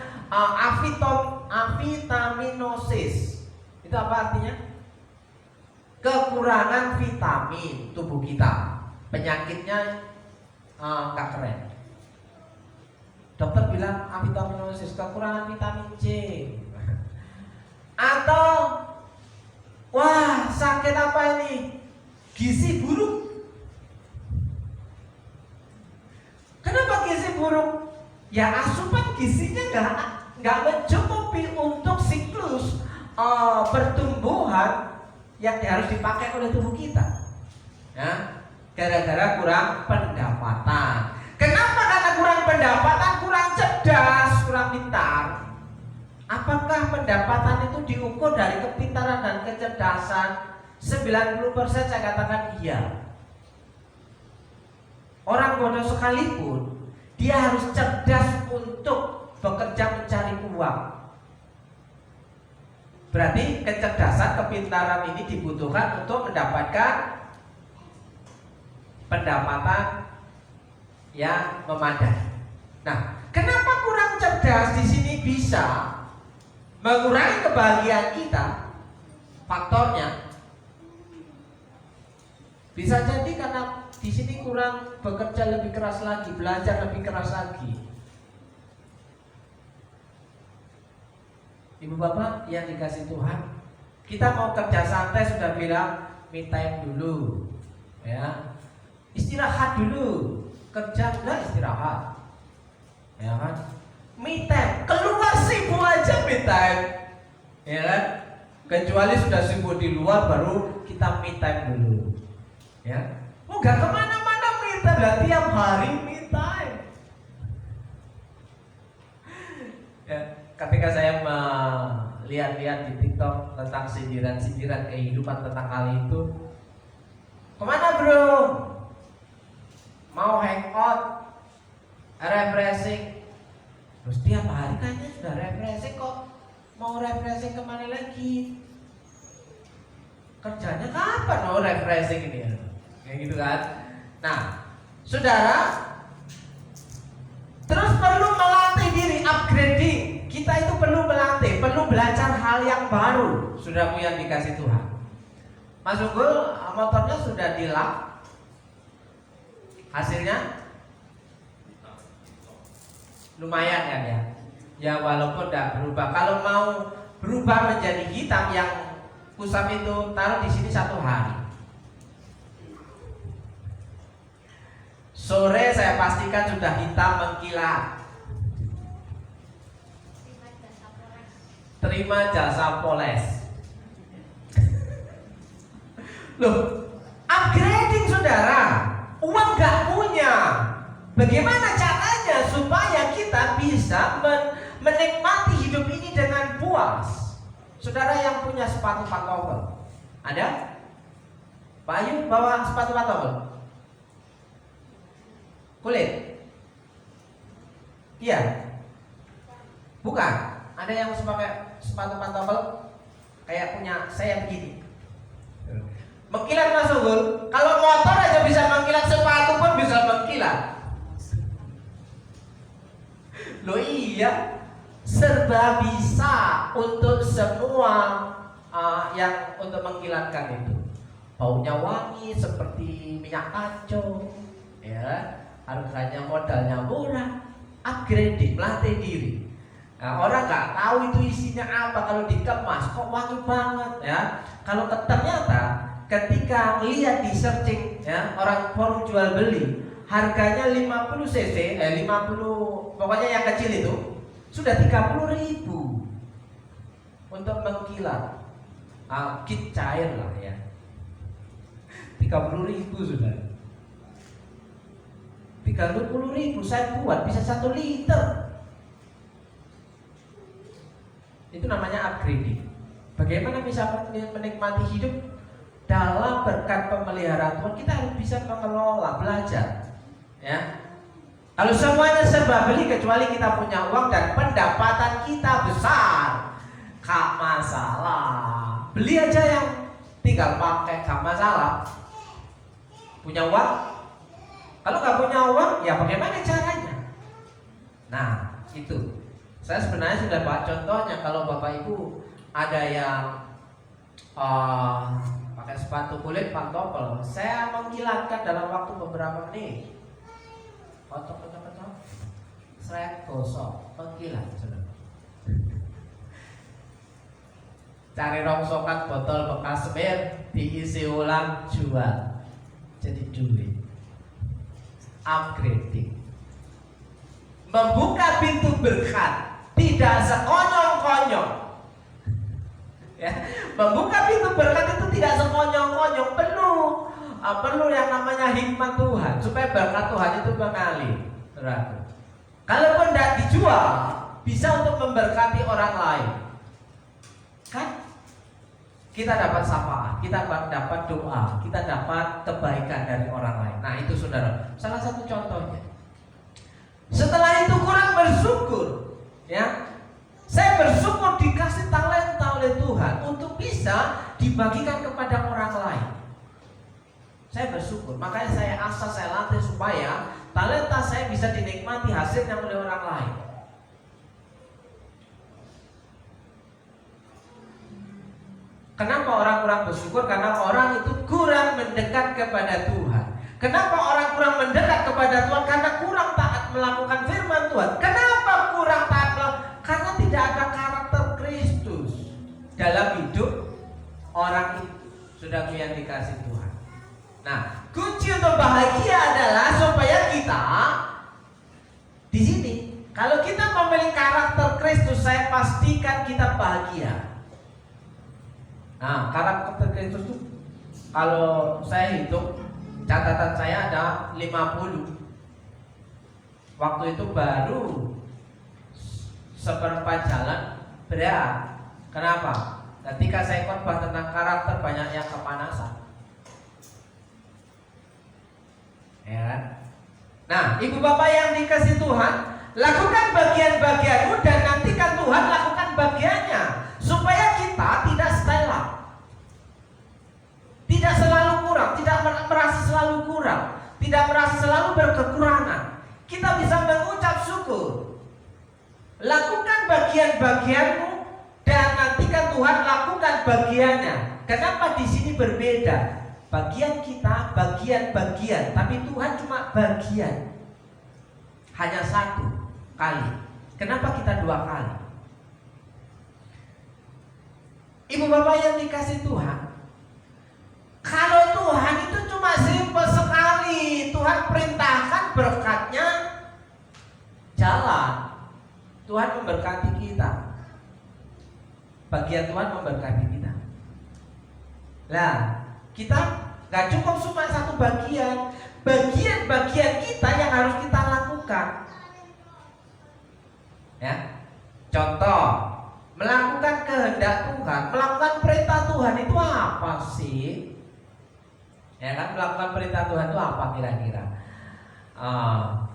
avitaminosis. Itu apa artinya? Kekurangan vitamin tubuh kita. Penyakitnya nggak keren. Dokter bilang avitaminosis, kekurangan vitamin C. Atau wah, sakit apa ini? Gizi buruk. Kenapa gizi buruk? Ya asupan gizinya nggak mencukupi untuk siklus pertumbuhan yang harus dipakai oleh tubuh kita. Ya, gara-gara kurang pendapatan. Kenapa? Karena kurang pendapatan, kurang cerdas, kurang pintar. Apakah pendapatan itu diukur dari kepintaran dan kecerdasan? 90% saya katakan iya. Orang bodoh sekalipun, dia harus cerdas untuk bekerja mencari uang. Berarti kecerdasan, kepintaran ini dibutuhkan untuk mendapatkan pendapatan yang memadai. Nah, kenapa kurang cerdas di sini bisa mengurangi kebahagiaan kita? Faktornya bisa jadi karena di sini kurang bekerja lebih keras lagi, belajar lebih keras lagi. Ibu bapak yang dikasih Tuhan, kita mau kerja santai sudah bilang me time dulu, ya, istirahat dulu, kerja enggak istirahat, ya kan? Me time, keluar sibuk aja me time, ya kan? Kecuali sudah sibuk di luar baru kita me time dulu. Ya, nggak kemana-mana me time, lah tiap hari me time. Ya, ketika saya melihat-lihat di TikTok tentang sindiran-sindiran kehidupan tentang hal itu, kemana bro? Mau hangout, refreshing, terus tiap hari kayaknya sudah refreshing kok. Mau refreshing kemana lagi? Kerjanya kapan mau refreshing ini ya? Kayak gitu kan. Nah, saudara, terus perlu melatih diri, upgrading. Kita itu perlu melatih, perlu belajar hal yang baru. Saudaraku yang dikasih Tuhan, Mas Unggul motornya sudah dilap. Hasilnya lumayan kan ya? Ya walaupun tidak berubah. Kalau mau berubah menjadi hitam yang kusam itu, taruh di sini 1 hari. Sore saya pastikan sudah hitam mengkilat. Terima jasa poles. Loh, upgrading saudara. Uang gak punya. Bagaimana caranya supaya kita bisa menikmati hidup ini dengan puas? Saudara yang punya sepatu pantofel, ada? Pak Ayu bawa sepatu pantofel? Kulit? Iya? Bukan? Ada yang pakai sepatu pantofel kayak punya saya begini. Mengkilat Mas Unggul. Kalau motor aja bisa mengkilat, sepatu pun bisa mengkilat. Loh iya, serba bisa untuk semua yang untuk mengkilatkan itu. Baunya wangi seperti minyak kaco, ya. Harganya modalnya murah, upgrading, melatih diri. Nah, orang nggak tahu itu isinya apa, kalau dikemas kok wangi banget ya. Kalau ternyata ketika lihat di searching ya, orang forum jual beli, harganya 50 cc, 50 pokoknya yang kecil itu sudah 30.000 untuk mengkilat. Kit cair lah ya. 30.000 sudah. 30.000 saya buat bisa 1 liter. Itu namanya upgrading. Bagaimana bisa menikmati hidup dalam berkat pemeliharaan Tuhan? Kita harus bisa mengelola, belajar. Ya. Kalau semuanya serba beli kecuali kita punya uang dan pendapatan kita besar, gak masalah. Beli aja yang tinggal pakai, gak masalah. Punya uang? Kalau nggak punya uang, ya bagaimana caranya? Nah, itu. Saya sebenarnya sudah buat contohnya. Kalau Bapak Ibu ada yang pakai sepatu kulit pantofel, saya mengkilatkan dalam waktu beberapa menit. Kocok, seret gosok, mengkilat. Cari rongsokan botol bekas bir, diisi ulang, jual, jadi duit. Upgrading. Membuka pintu berkat, tidak sekonyong-konyong. Ya, membuka pintu berkat itu tidak sekonyong-konyong, perlu yang namanya hikmat Tuhan supaya berkat Tuhan itu mengalir. Kalaupun tidak dijual, bisa untuk memberkati orang lain. Kan? Kita dapat syafaat, kita dapat doa, kita dapat kebaikan dari orang lain. Nah, itu saudara, salah satu contohnya. Setelah itu kurang bersyukur, ya. Saya bersyukur dikasih talenta oleh Tuhan untuk bisa dibagikan kepada orang lain. Saya bersyukur, makanya saya asah, saya latih supaya talenta saya bisa dinikmati hasilnya oleh orang lain. Kenapa orang kurang bersyukur? Karena orang itu kurang mendekat kepada Tuhan. Kenapa orang kurang mendekat kepada Tuhan? Karena kurang taat melakukan firman Tuhan. Kenapa kurang taat melakukan? Karena tidak ada karakter Kristus dalam hidup orang itu. Saudaraku yang dikasih Tuhan. Nah, kunci untuk bahagia adalah supaya kita di sini. Kalau kita memiliki karakter Kristus, saya pastikan kita bahagia. Nah, karakter Kristus itu kalau saya hitung, catatan saya ada 50. Waktu itu baru seperempat jalan berat. Kenapa? Ketika saya khotbah tentang karakter, banyak yang kepanasan. Ya kan? Nah, ibu bapak yang dikasih Tuhan, lakukan bagian-bagianmu dan nantikan Tuhan lakukan bagiannya, supaya kita tidak stella, tidak selalu kurang, tidak merasa selalu kurang, tidak merasa selalu berkekurangan. Kita bisa mengucap syukur. Lakukan bagian-bagianmu dan nantikan Tuhan lakukan bagiannya. Kenapa di sini berbeda? Bagian kita bagian-bagian, tapi Tuhan cuma bagian. Hanya satu kali. Kenapa kita dua kali? Ibu bapak yang dikasih Tuhan, kalau Tuhan itu cuma simpel sekali, Tuhan perintahkan berkatnya jalan. Tuhan memberkati kita. Bagian Tuhan memberkati kita. Lah, kita gak cukup cuma satu bagian. Bagian-bagian kita yang harus kita lakukan. Ya, contoh, melakukan kehendak Tuhan, melakukan perintah Tuhan itu apa sih? Ya kan, melakukan perintah Tuhan itu apa kira-kira?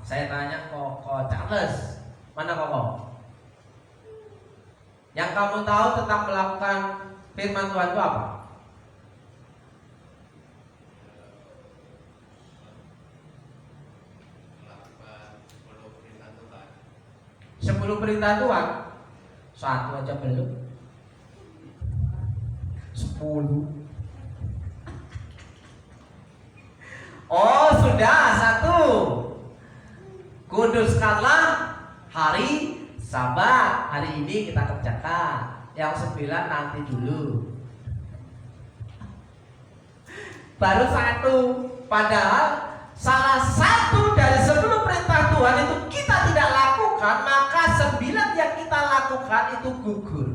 Saya tanya kok Charles, mana kok? Yang kamu tahu tentang melakukan firman Tuhan itu apa? Melakukan 10 perintah Tuhan. 10 perintah Tuhan. Satu aja belum. 10. Oh, sudah 1. Kuduskanlah hari Sabat. Hari ini kita kerjakan. Yang 9 nanti dulu. Baru 1. Padahal salah satu dari 10 perintah Tuhan itu kita tidak lakukan, maka 9 yang kita lakukan itu gugur.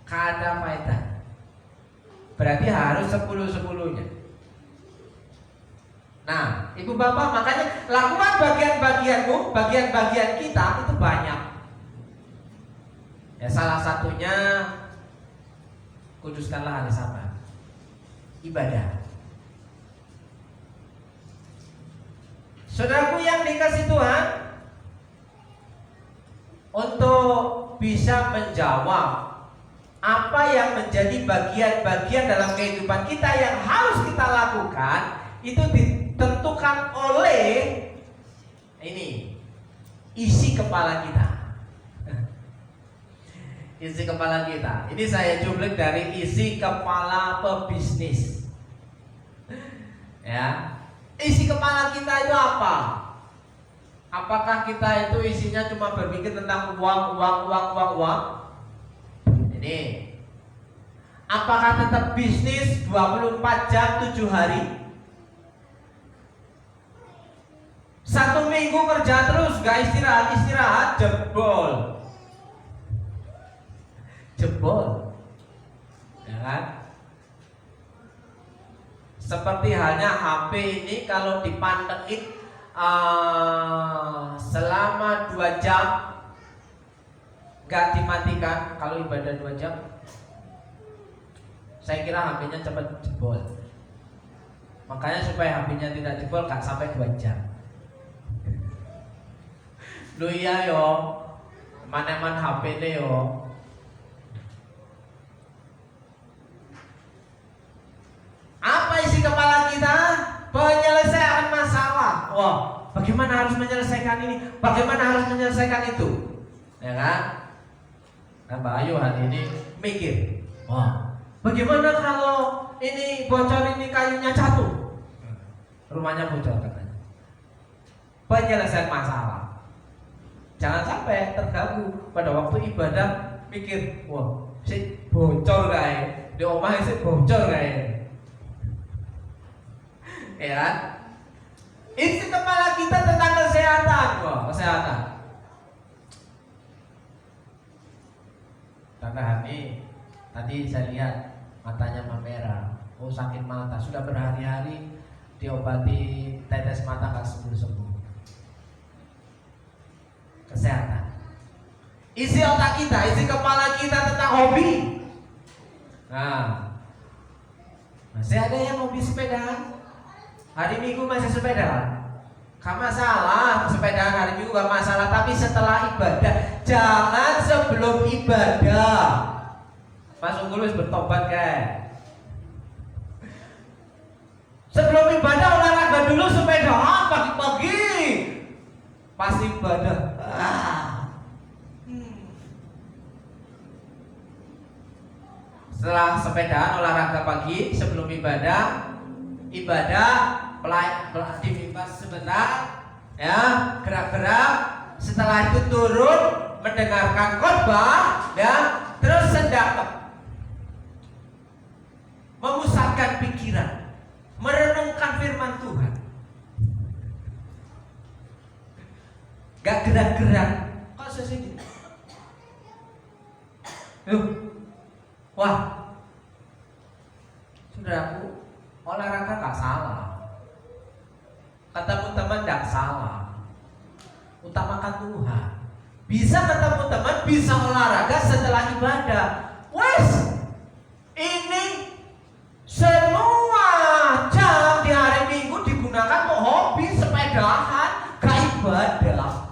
Kada faedah. Berarti harus 10-10-nya. Nah, ibu bapak, makanya lakukan bagian-bagianmu, bagian-bagian kita itu banyak. Ya, salah satunya kuduskanlah hari Sabat. Ibadah. Saudaraku yang dikasih Tuhan, untuk bisa menjawab apa yang menjadi bagian-bagian dalam kehidupan kita yang harus kita lakukan, itu ditentukan oleh ini isi kepala kita. isi kepala kita. Ini saya cuplik dari isi kepala pebisnis. Ya, isi kepala kita itu apa? Apakah kita itu isinya cuma berpikir tentang uang? Ini. Apakah tetap bisnis 24 jam 7 hari? 1 minggu kerja terus, gak istirahat, jebol, ya kan? Seperti halnya HP ini kalau dipantengin selama 2 jam gak dimatikan, kalau ibadah 2 jam, saya kira HP-nya cepat jebol. Makanya supaya HP-nya tidak jebol gak sampai 2 jam. Lu iya yo, mana-man HP ini yo. Apa isi kepala kita? Penyelesaian masalah. Wah, bagaimana harus menyelesaikan ini? Bagaimana harus menyelesaikan itu? Ya kan? Nah, Mbak Ayu hari ini mikir, wah, bagaimana kalau ini bocor, ini kayunya jatuh, rumahnya bocor katanya. Penyelesaian masalah. Jangan sampai terganggu pada waktu ibadah mikir, wah, si bocor kayak di omah si bocor kayak. Ya, isi kepala kita tentang kesehatan, wah, kesehatan. Tante Hani, tadi saya lihat matanya memerah, oh sakit mata, sudah berhari-hari diobati tetes mata gak sembuh-sembuh. Kesehatan. Isi otak kita, isi kepala kita tentang hobi. Nah, masih ada yang hobi sepedaan. Hari Minggu masih sepedaan. Gak masalah, sepedaan hari Minggu gak masalah. Tapi setelah ibadah, jangan sebelum ibadah. Mas Unggulus bertobat kayak. Sebelum ibadah olahraga dulu sepedaan pagi-pagi. Pas ibadah. Setelah sepedaan olahraga pagi sebelum ibadah aktivitas sebentar, ya, gerak-gerak. Setelah itu turun mendengarkan khotbah, ya, terus sedang memusatkan pikiran, merenungkan firman Tuhan. Gak gerak-gerak, kok sesini? Wah, saudaraku, olahraga gak salah, ketemu teman gak salah, utamakan Tuhan. Bisa ketemu teman, bisa olahraga setelah ibadah. Wes, ini semua jam di hari Minggu digunakan untuk hobi sepedahan, gak ibadah.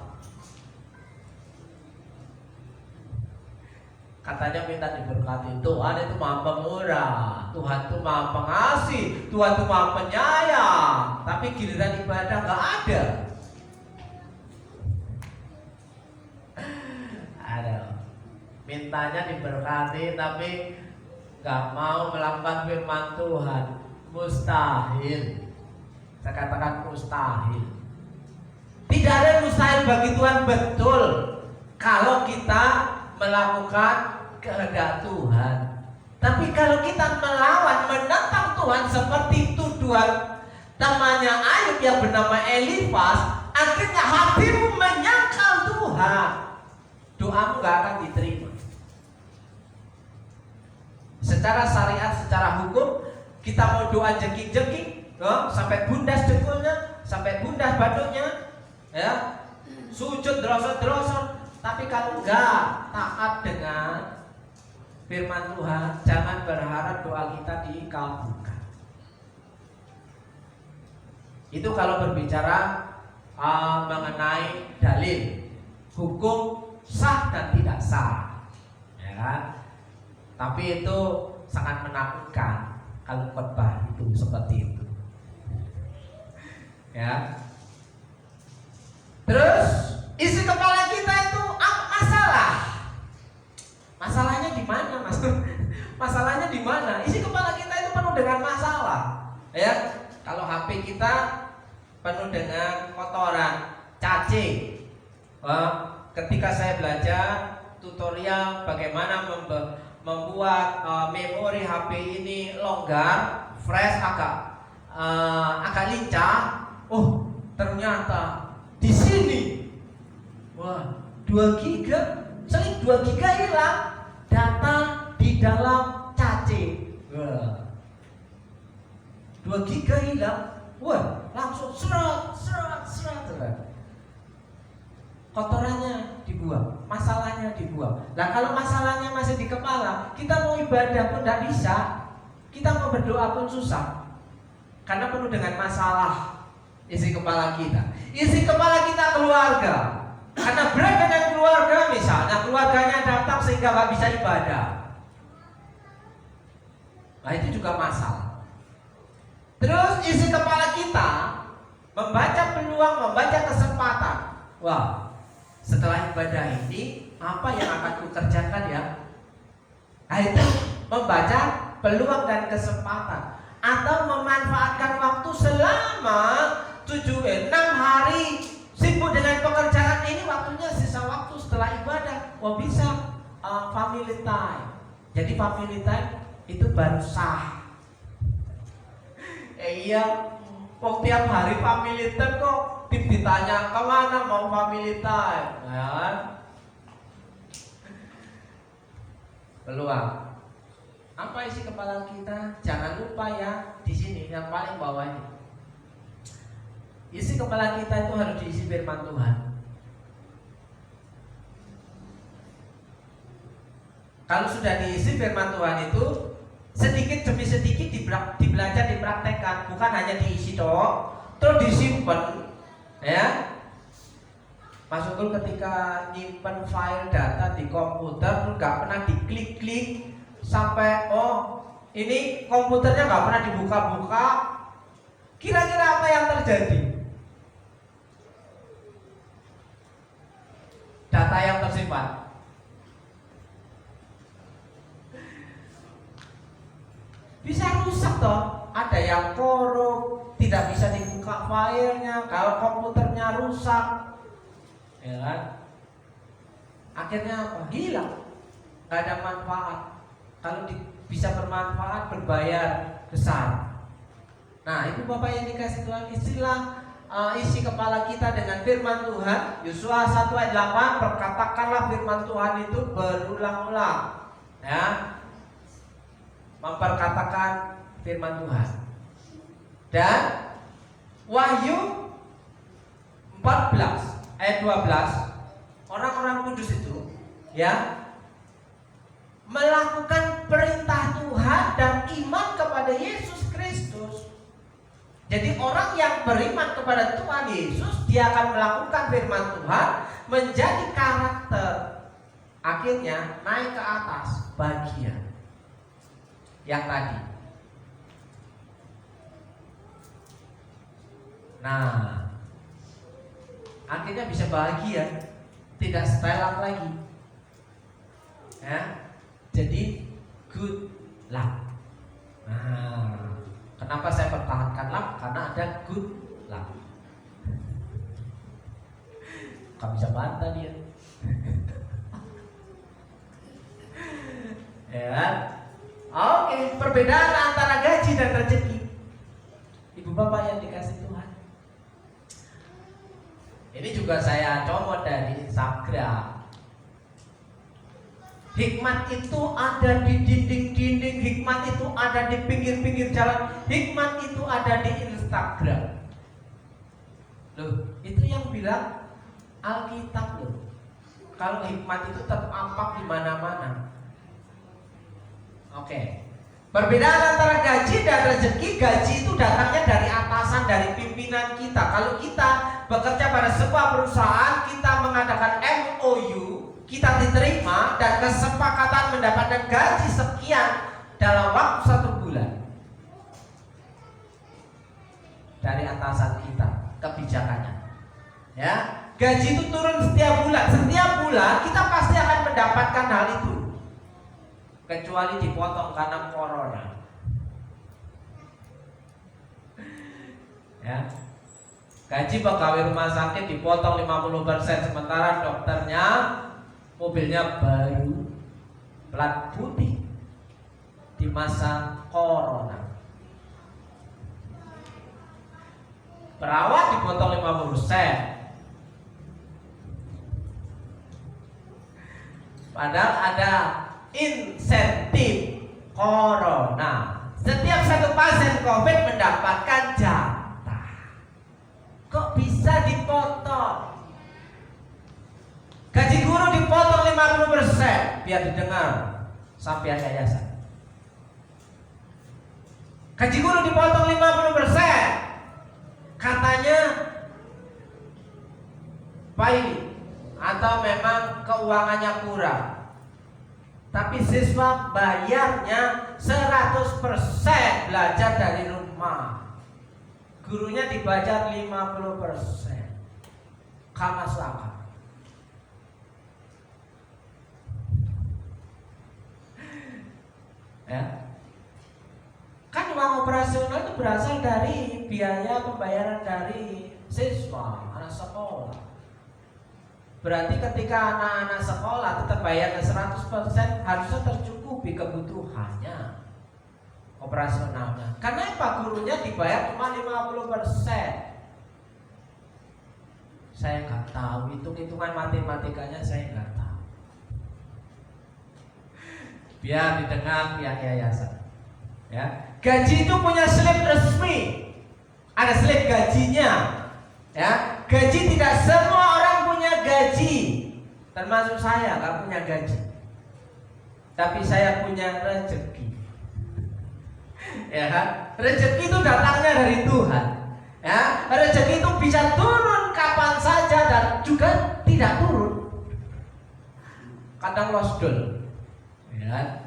Katanya minta diberkati. Tuhan itu maha pemurah, Tuhan itu maha pengasih, Tuhan itu maha penyayang. Tapi giliran ibadah gak ada. Aduh, mintanya diberkati tapi gak mau melakukan firman Tuhan. Mustahil. Saya katakan mustahil. Tidak ada yang mustahil bagi Tuhan, betul. Kalau kita melakukan kehendak Tuhan. Tapi kalau kita melawan, menentang Tuhan seperti tuduhan temannya Ayub yang bernama Elifas, akhirnya hatimu menyangkal Tuhan, doamu gak akan diterima. Secara syariat, secara hukum, kita mau doa jengking-jengking, sampai bundas dengkulnya, sampai bundas badannya, ya, sujud drosot-drosot. Tapi kalau enggak taat dengan firman Tuhan, jangan berharap doa kita dikabulkan. Itu kalau berbicara mengenai dalil hukum sah dan tidak sah, ya kan? Tapi itu sangat menakutkan kalau khotbah itu seperti itu, ya. Terus isi kepala kita itu apa masalah Masalahnya di mana? Isi kepala kita itu penuh dengan masalah. Ya, kalau HP kita penuh dengan kotoran, cacing. Ketika saya belajar tutorial bagaimana membuat memori HP ini longgar, fresh, agak lincah. Oh, ternyata di sini, wah, 2 giga, seling 2 giga hilang, data di dalam cacing. Wah, 2 giga hilang, wah, langsung seret. Kotorannya dibuang, masalahnya dibuang. Nah, kalau masalahnya masih di kepala, kita mau ibadah pun tidak bisa, kita mau berdoa pun susah, karena penuh dengan masalah. Isi kepala kita, isi kepala kita keluarga, karena berat dengan keluarga, misalnya keluarganya datang sehingga nggak bisa ibadah. Nah, itu juga masalah. Terus isi kepala kita membaca peluang, membaca kesempatan. Wah, setelah ibadah ini apa yang akan kukerjakan ya? Nah, itu membaca peluang dan kesempatan, atau memanfaatkan waktu selama 6 hari sibuk dengan pekerjaan ini, waktunya sisa waktu setelah ibadah, bisa family time. Jadi family time itu baru sah. Iya, kok tiap hari family time kok ditanya kemana mau family time, ya? Peluang. Apa isi kepala kita? Jangan lupa ya, di sini yang paling bawah ini. Isi kepala kita itu harus diisi firman Tuhan. Kalau sudah diisi firman Tuhan itu, sedikit demi sedikit dibelajar, dipraktekkan, bukan hanya diisi toh, terus disimpan, ya. Mas Unggul ketika nyimpen file data di komputer tuh nggak pernah diklik-klik sampai ini komputernya nggak pernah dibuka-buka. Kira-kira apa yang terjadi? Data yang tersimpan bisa rusak toh. Ada yang korup, tidak bisa dibuka filenya, kalau komputernya rusak, ya kan? Akhirnya apa? Hilang, nggak ada manfaat. Kalau bisa bermanfaat, berbayar besar. Nah, itu Bapak yang dikasih Tuhan, istilah isi kepala kita dengan firman Tuhan. Yosua 1 ayat 8, perkatakanlah firman Tuhan itu berulang-ulang, ya, memperkatakan firman Tuhan. Dan Wahyu 14 ayat 12, orang-orang kudus itu, ya, melakukan perintah Tuhan dan iman kepada Yesus Kristus. Jadi orang yang beriman kepada Tuhan Yesus, dia akan melakukan firman Tuhan, menjadi karakter, akhirnya naik ke atas bagian yang tadi. Nah, akhirnya bisa bahagia, tidak setelan lagi, ya. Jadi good luck. Nah, kenapa saya pertahankan luck? Karena ada good luck. Gak bisa bantah dia. Ya. Oke, perbedaan antara gaji dan rezeki. Ibu bapak yang dikasih Tuhan. Ini juga saya comot dari Instagram. Hikmat itu ada di dinding-dinding, hikmat itu ada di pinggir-pinggir jalan, hikmat itu ada di Instagram. Loh, itu yang bilang Alkitab loh. Kalau hikmat itu terpampang di mana-mana. Oke. Perbedaan antara gaji dan rezeki, gaji itu datangnya dari atasan, dari pimpinan kita. Kalau kita bekerja pada sebuah perusahaan, kita mengadakan MOU, kita diterima dan kesepakatan mendapatkan gaji sekian dalam waktu 1 bulan. Dari atasan kita, kebijakannya. Ya, gaji itu turun setiap bulan. Setiap bulan kita pasti akan mendapatkan hal itu. kecuali dipotong karena corona. Ya. Gaji pegawai rumah sakit dipotong 50%, sementara dokternya mobilnya baru plat putih di masa corona. Perawat dipotong 50%. Padahal ada insentif corona. Setiap satu pasien COVID mendapatkan jatah. Kok bisa dipotong? Gaji guru dipotong 50%, biar didengar sampai yayasan. Gaji guru dipotong 50%. Katanya baik atau memang keuangannya kurang. Tapi siswa bayarnya 100% belajar dari rumah. Gurunya dibayar 50%. Kan masuk akal. Ya. Kan uang operasional itu berasal dari biaya pembayaran dari siswa, anak sekolah. Berarti ketika anak-anak sekolah tetap bayarnya 100%, harusnya tercukupi kebutuhannya operasionalnya. Kenapa gurunya dibayar cuma 50%? Saya nggak tahu, hitung-hitungan matematikanya saya nggak tahu. Biar didengar pihak yayasan. Ya. Gaji itu punya slip resmi, ada slip gajinya. Ya, gaji tidak semua orang punya gaji, termasuk saya nggak punya gaji, tapi saya punya rezeki. Ya, rezeki itu datangnya dari Tuhan. Ya, rezeki itu bisa turun kapan saja dan juga tidak turun. Kadang losdol. Ya.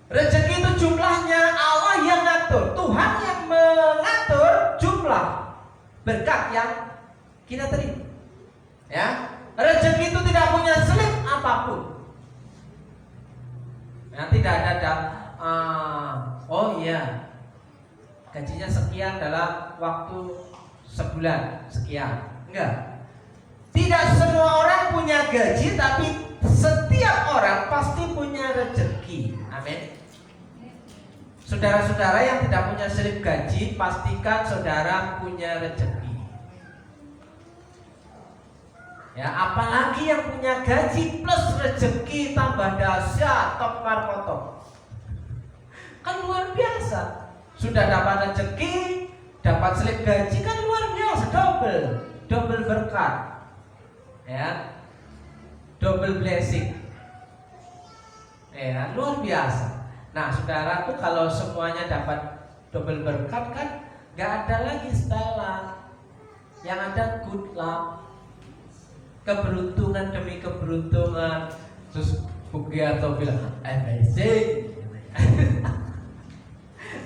Rezeki itu jumlahnya Allah yang ngatur, Tuhan yang mengatur jumlah berkat yang kita terima. Ya, rezeki itu tidak punya slip apapun. Ya, tidak ada oh iya, gajinya sekian dalam waktu sebulan sekian. Enggak. Tidak semua orang punya gaji, tapi setiap orang pasti punya rezeki. Amin. Saudara-saudara yang tidak punya slip gaji, pastikan saudara punya rezeki. Ya, apalagi yang punya gaji plus rezeki tambah dahsyat, top markotok. Kan luar biasa. Sudah dapat rezeki, dapat slip gaji, kan luar biasa, double berkat. Ya. Double blessing. Ya, luar biasa. Nah, saudara tuh kalau semuanya dapat double berkat kan gak ada lagi setelan. Yang ada good luck, keberuntungan demi keberuntungan. Terus Bugiarto bilang amazing.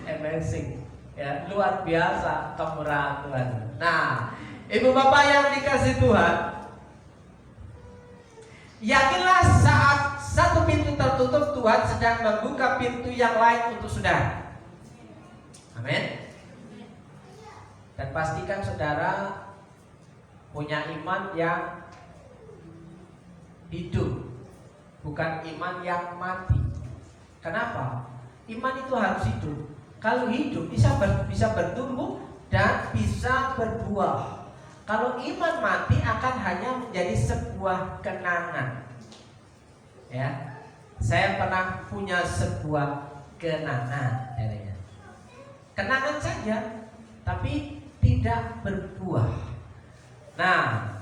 Amazing. Ya, luar biasa kemurahan Tuhan. Nah, Ibu Bapak yang dikasih Tuhan, yakinlah saat satu pintu tertutup, Tuhan sedang membuka pintu yang lain untuk saudara. Amin. Dan pastikan saudara punya iman yang hidup, bukan iman yang mati. Kenapa? Iman itu harus hidup. Kalau hidup bisa bertumbuh dan bisa berbuah. Kalau iman mati akan hanya menjadi sebuah kenangan. Ya, saya pernah punya sebuah kenangan, kenangan saja, tapi tidak berbuah. Nah,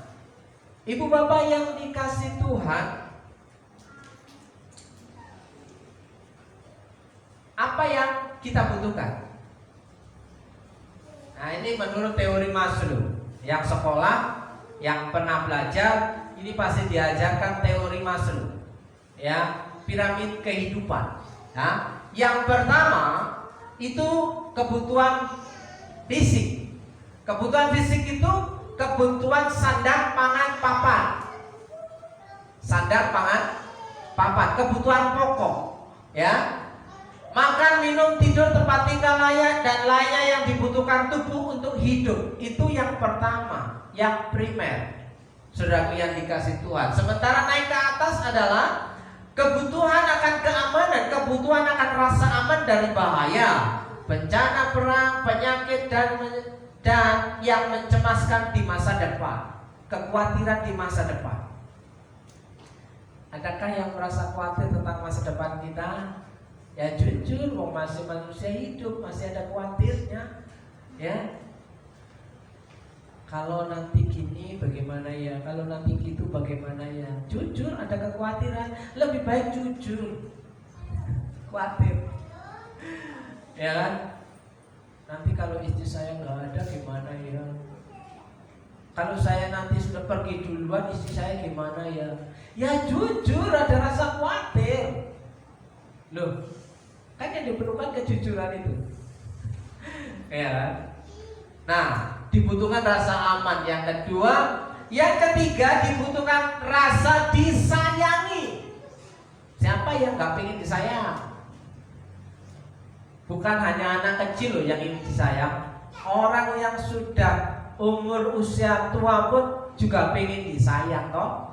Ibu Bapak yang dikasih Tuhan, apa yang kita butuhkan? Nah, ini menurut teori Maslow. Yang sekolah, yang pernah belajar, ini pasti diajarkan teori Maslow. Ya, piramid kehidupan. Ya, yang pertama itu kebutuhan fisik. Kebutuhan fisik itu kebutuhan sandang, pangan, papan. Sandang, pangan, papan, kebutuhan pokok. Ya. Makan, minum, tidur, tempat tinggal layak dan lainnya yang dibutuhkan tubuh untuk hidup. Itu yang pertama, yang primer. Saudaraku yang dikasih Tuhan. Sementara naik ke atas adalah kebutuhan akan keamanan, kebutuhan akan rasa aman dari bahaya, bencana perang, penyakit dan yang mencemaskan di masa depan. Kekhawatiran di masa depan. Adakah yang merasa khawatir tentang masa depan kita? Ya jujur, wong masih manusia hidup, masih ada khawatirnya. Ya. Kalau nanti gini bagaimana ya? Kalau nanti gitu bagaimana ya? Jujur ada kekhawatiran, lebih baik jujur. Khawatir. Ya kan? Nanti kalau istri saya nggak ada gimana ya? Kalau saya nanti sudah pergi duluan, istri saya gimana ya? Ya jujur, ada rasa khawatir. Loh, kan yang diperlukan kejujuran itu. Ya kan? Nah, dibutuhkan rasa aman. Yang kedua, yang ketiga dibutuhkan rasa disayangi. Siapa yang nggak pengen disayang? Bukan hanya anak kecil loh yang ingin disayang. Orang yang sudah umur usia tua pun juga pengen disayang toh.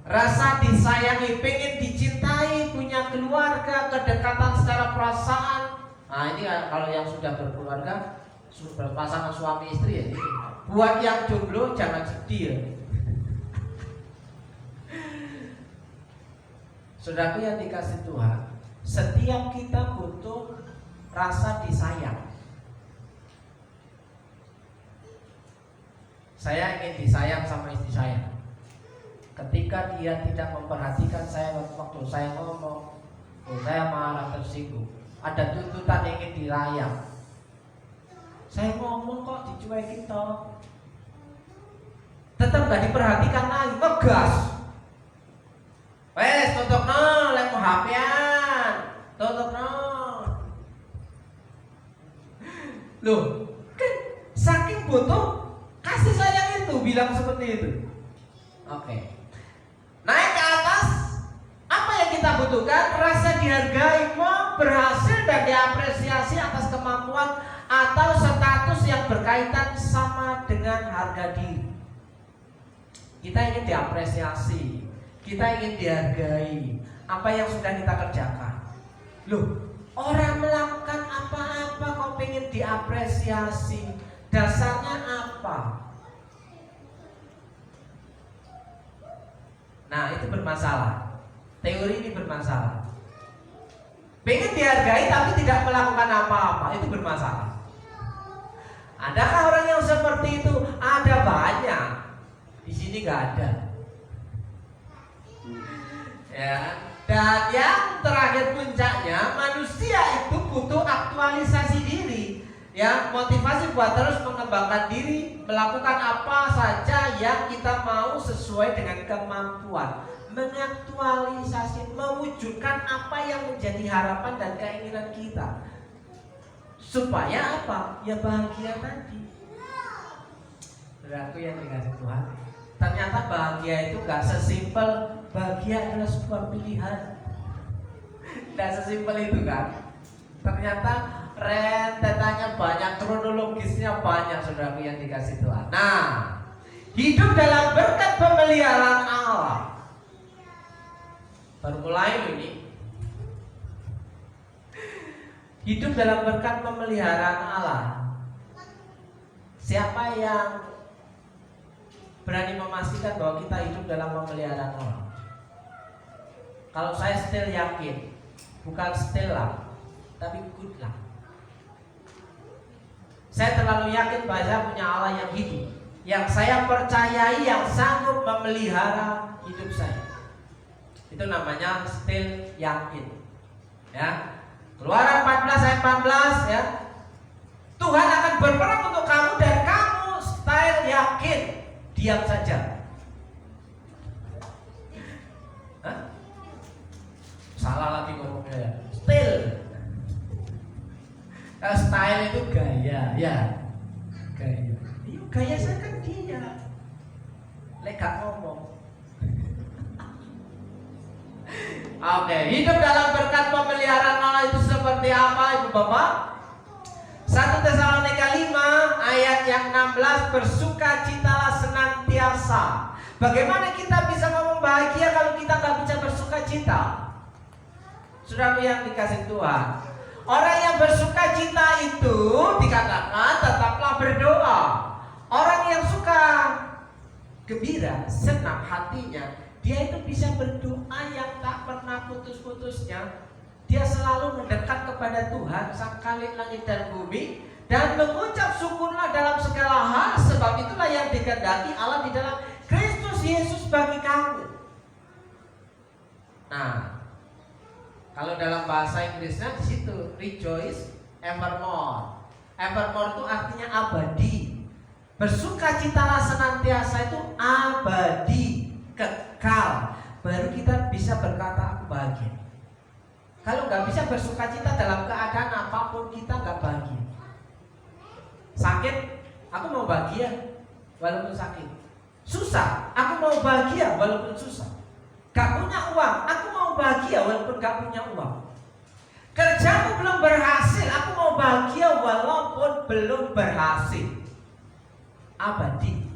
Rasa disayangi, pengen dicintai, punya keluarga, kedekatan secara perasaan. Nah ini kalau yang sudah berkeluarga, berpasangan suami istri ya. Buat yang jomblo jangan sedih ya. Saudaraku yang dikasih Tuhan, setiap kita butuh rasa disayang. Saya ingin disayang sama istri saya. Ketika dia tidak memperhatikan saya waktu saya ngomong, saya marah, tersinggung. Ada tuntutan ingin dirayang. Saya ngomong kok dicuekin toh. Tetap gak diperhatikan lagi, ngegas. Wes tutup no, lek mau HP-an. Tutup no. Loh, kan saking butuh kasih sayang itu bilang seperti itu. Oke. Naik ke atas, apa yang kita butuhkan? Rasa dihargai, berhasil dan diapresiasi atas kemampuan atau status yang berkaitan sama dengan harga diri. Kita ingin diapresiasi, kita ingin dihargai apa yang sudah kita kerjakan. Loh, orang melakukan apa-apa kok pengen diapresiasi, dasarnya apa? Nah itu bermasalah. Teori ini bermasalah. Pengen dihargai tapi tidak melakukan apa-apa, itu bermasalah. Adakah orang yang seperti itu? Ada banyak. Di sini nggak ada. Ya. Dan yang terakhir puncaknya, manusia itu butuh aktualisasi diri. Ya, motivasi buat terus mengembangkan diri, melakukan apa saja yang kita mau sesuai dengan kemampuan, mengaktualisasi, mewujudkan apa yang menjadi harapan dan keinginan kita. Supaya apa? Ya bahagia tadi. Berarti yang dikasih Tuhan. Ternyata bahagia itu gak sesimpel bahagia adalah sebuah pilihan. Gak sesimpel itu kan. Ternyata rentetannya banyak, kronologisnya banyak, saudaraku yang dikasih Tuhan. Nah, hidup dalam berkat pemeliharaan Allah. Baru mulai loh ini. Hidup dalam berkat pemeliharaan Allah. Siapa yang berani memastikan bahwa kita hidup dalam pemeliharaan Allah? Kalau saya still yakin, bukan still lah, tapi good lah. Saya terlalu yakin bahwa saya punya Allah yang hidup, yang saya percayai, yang sanggup memelihara hidup saya. Itu namanya still yakin. Ya. Keluaran 14 ayat 14 ya. Tuhan akan berperang untuk kamu dan kamu still yakin. Diam saja. Hah? Salah lagi ngomongnya ya. Still. Style itu gaya, ya. Gaya. Gaya saya kan dia. Lek gak ngomong. Oke, hidup dalam berkat pemeliharaan Allah itu seperti apa, Ibu Bapak? 1 Tesalonika 5 ayat yang 16, bersukacitalah senantiasa. Bagaimana kita bisa ngomong bahagia kalau kita nggak bisa bersukacita? Saudara yang dikasih Tuhan, orang yang bersukacita itu dikatakan tetaplah berdoa. Orang yang suka gembira, senang hatinya, dia itu bisa berdoa yang tak pernah putus-putusnya. Dia selalu mendekat kepada Tuhan Sang Khalik langit dan bumi, dan mengucap syukurlah dalam segala hal, sebab itulah yang dikehendaki Allah di dalam Kristus Yesus bagi kamu. Nah, kalau dalam bahasa Inggrisnya di situ rejoice evermore. Evermore itu artinya abadi. Bersukacitalah senantiasa itu abadi, kekal. Baru kita bisa berkata aku bahagia. Kalau nggak bisa bersukacita dalam keadaan apapun, kita nggak bahagia. Sakit, aku mau bahagia walaupun sakit. Susah, aku mau bahagia walaupun susah. Gak punya uang, aku mau bahagia walaupun gak punya uang. Kerjaku belum berhasil, aku mau bahagia walaupun belum berhasil. Abadi.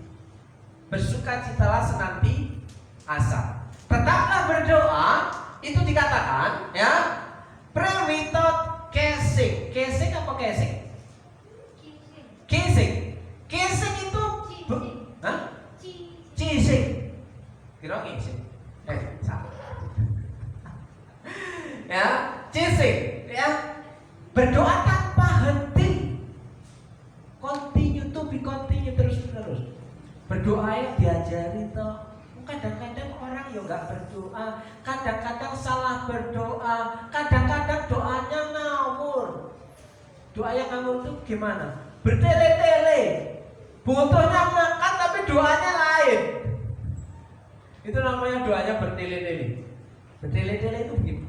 Bersukacitalah senantiasa. Tetaplah berdoa. Itu dikatakan, ya, pray without ceasing. Ceasing apa casing? Casing. Casing itu ceasing. Kira casing. Salah. Ya, ceasing, ya. Berdoa tanpa henti. Continue to be continue, terus-menerus. Berdoa yang diajari toh. Kadang-kadang orang ya nggak berdoa, kadang-kadang salah berdoa, kadang-kadang doanya ngawur. Doa yang ngawur itu gimana? Bertele-tele, butuhnya makan tapi doanya lain. Itu namanya doanya bertele-tele. Bertele-tele itu begitu.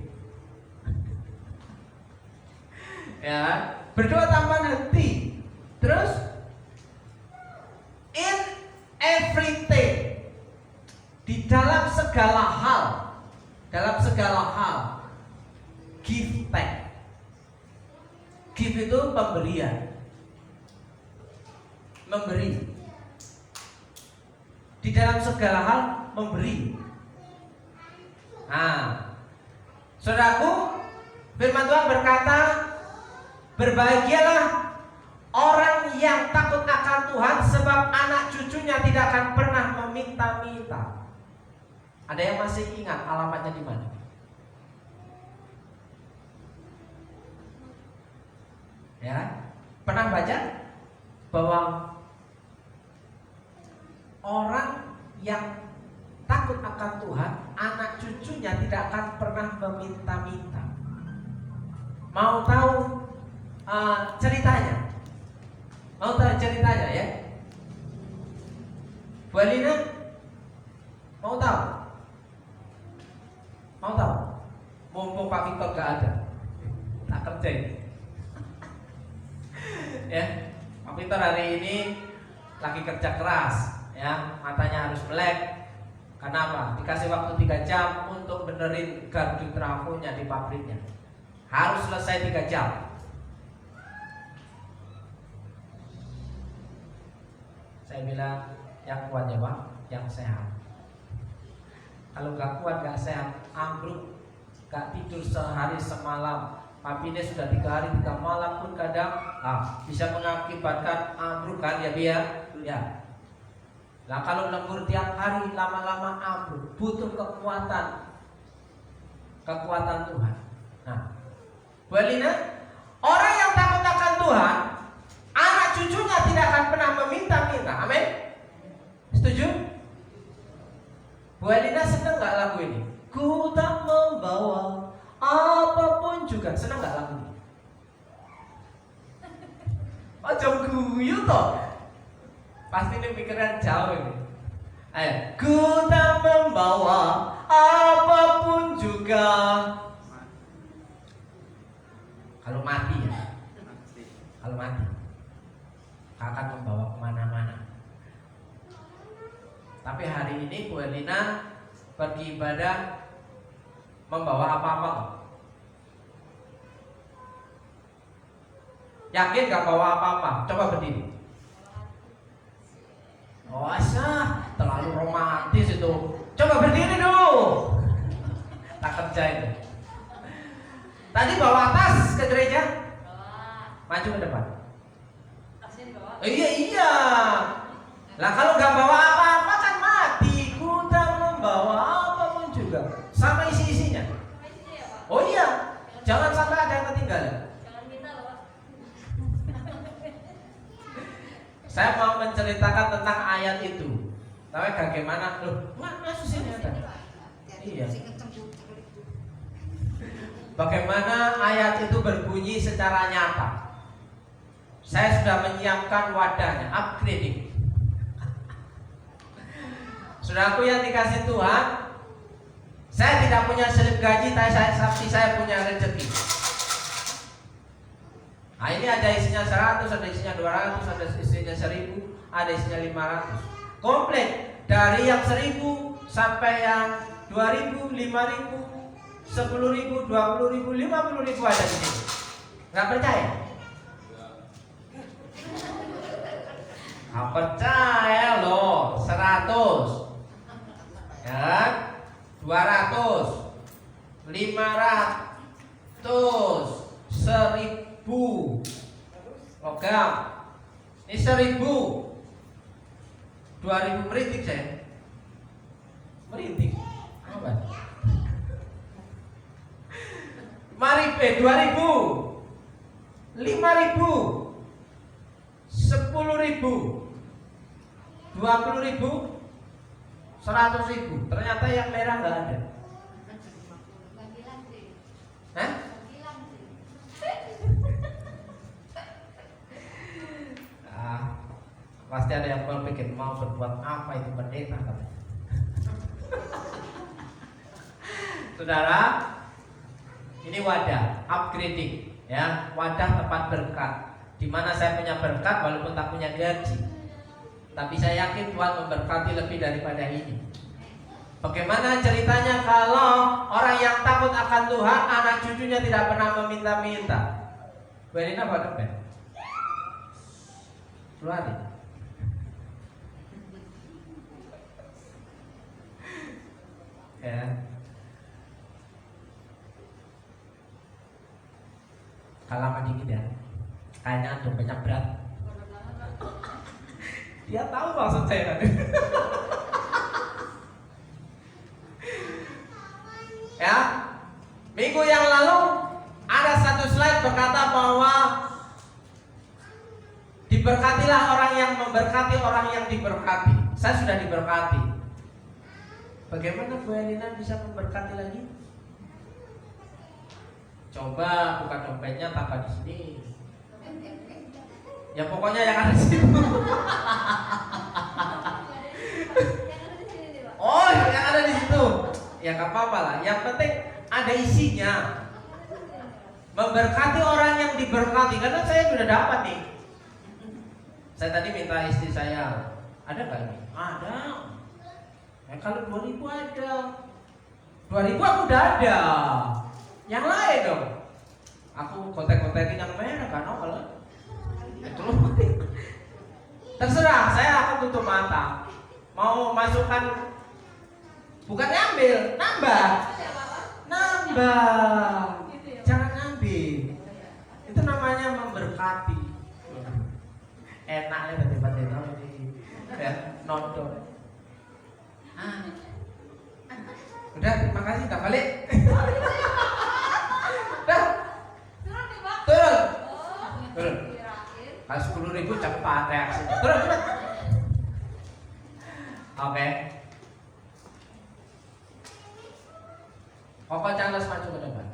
Ya, berdoa tanpa henti. Terus in everything. Di dalam segala hal, give back. Give itu pemberian, memberi. Di dalam segala hal memberi. Nah, saudaraku, firman Tuhan berkata, berbahagialah orang yang takut akan Tuhan, sebab anak cucunya tidak akan pernah meminta-minta. Ada yang masih ingat alamatnya di mana? Ya, pernah baca bahwa orang yang takut akan Tuhan, anak cucunya tidak akan pernah meminta-minta. Mau tahu ceritanya? Mau tahu ceritanya ya? Bu Alina, mau tahu? Mau tahu? Mumpung Pak Victor gak ada, tak kerja ini. Ya, Pak Victor hari ini lagi kerja keras, ya, matanya harus melek. Kenapa? Dikasih waktu 3 jam untuk benerin gardu trafonya di pabriknya. Harus selesai 3 jam. Saya bilang, yang kuat ya Pak, yang sehat. Kalau gak kuat, gak sehat, ambruk, gak tidur sehari semalam, papinnya sudah 3 hari 3 malam pun kadang bisa mengakibatkan ambruk kan ya Bia? Ya. Nah kalau lembur tiap hari lama-lama ambruk, butuh kekuatan Tuhan. Nah, Bu Elina, orang yang takut akan Tuhan, anak cucunya tidak akan pernah meminta-minta. Amin. Setuju? Bu Elina senang gak lagu ini? Ku tak membawa apapun juga. Senang gak lagu ini? Oh jam guyu toh. Pasti ini pikiran jauh ini. Ayo, ku tak membawa apapun juga. Kalau mati ya, kalau mati akan membawa kemana-mana. Tapi hari ini Bu Elina pergi ibadah Membawa apa-apa? Yakin gak bawa apa-apa? Coba berdiri. Oh asah, terlalu romantis itu. Coba berdiri dulu. Tak kerjain. Tadi bawa tas ke gereja? Maju ke depan. Iya. Lah kalau nggak bawa apa-apa kan mati. Kuda membawa apapun juga, sama isi-isinya. Oh iya, jangan sampai ada yang ketinggalan. Saya mau menceritakan tentang ayat itu. Tapi bagaimana? Loh, masuk sini ada. Iya. Bagaimana ayat itu berbunyi secara nyata. Saya sudah menyiapkan wadahnya, upgrading. Saudaraku yang dikasih Tuhan, saya tidak punya slip gaji, tapi saya punya rezeki. Nah ini ada isinya 100, ada isinya 200, ada isinya 1000, ada isinya 500. Komplit dari yang 1000 sampai yang 2000, 5000, 10.000, 20.000, 50.000 ada di sini. Nggak percaya? Nggak percaya loh. 100, ya, 200, 500, 1000. Logam. Ini 1000. 2000 merintik saya. Merintik. Apa? 2000, 5000, 10.000, 20.000, 100.000. Ternyata yang merah nggak ada. Hah? Pasti ada yang berpikir mau berbuat apa itu pendeta. Saudara, ini wadah upgrading, ya, wadah tempat berkat. Di mana saya punya berkat walaupun tak punya gaji, tapi saya yakin Tuhan memberkati lebih daripada ini. Bagaimana ceritanya kalau orang yang takut akan Tuhan, anak cucunya tidak pernah meminta-minta? Berina apa depan? Keluarin. Ya. Halaman dikit ya. Kayaknya dompetnya berat. Dia tahu maksud saya. Ya. Minggu yang lalu ada satu slide berkata bahwa diberkatilah orang yang memberkati orang yang diberkati. Saya sudah diberkati. Bagaimana Bu Elina bisa memberkati lagi? Coba buka dompetnya, tambah di sini. Ya pokoknya yang ada di situ. Oh, yang ada di situ. Ya nggak apa-apa lah. Yang penting ada isinya. Memberkati orang yang diberkati. Karena saya sudah dapat nih. Saya tadi minta istri saya, ada nggak ini? Ada. Kalau 2000 ada. 2000 aku udah ada. Yang lain dong. Aku kontek-kontekin yang merah kan, kalau itu loh. Terserah, saya akan tutup mata. Mau masukkan, bukan ngambil, nambah. Jangan ngambil. Itu namanya memberkati. Enaknya tiba-tiba ya, nonton. Udah, terima kasih, tak balik. Udah. Turun. Kalau 10.000 cepat reaksi. Turun. Oke. Koko Charles maju ke depan.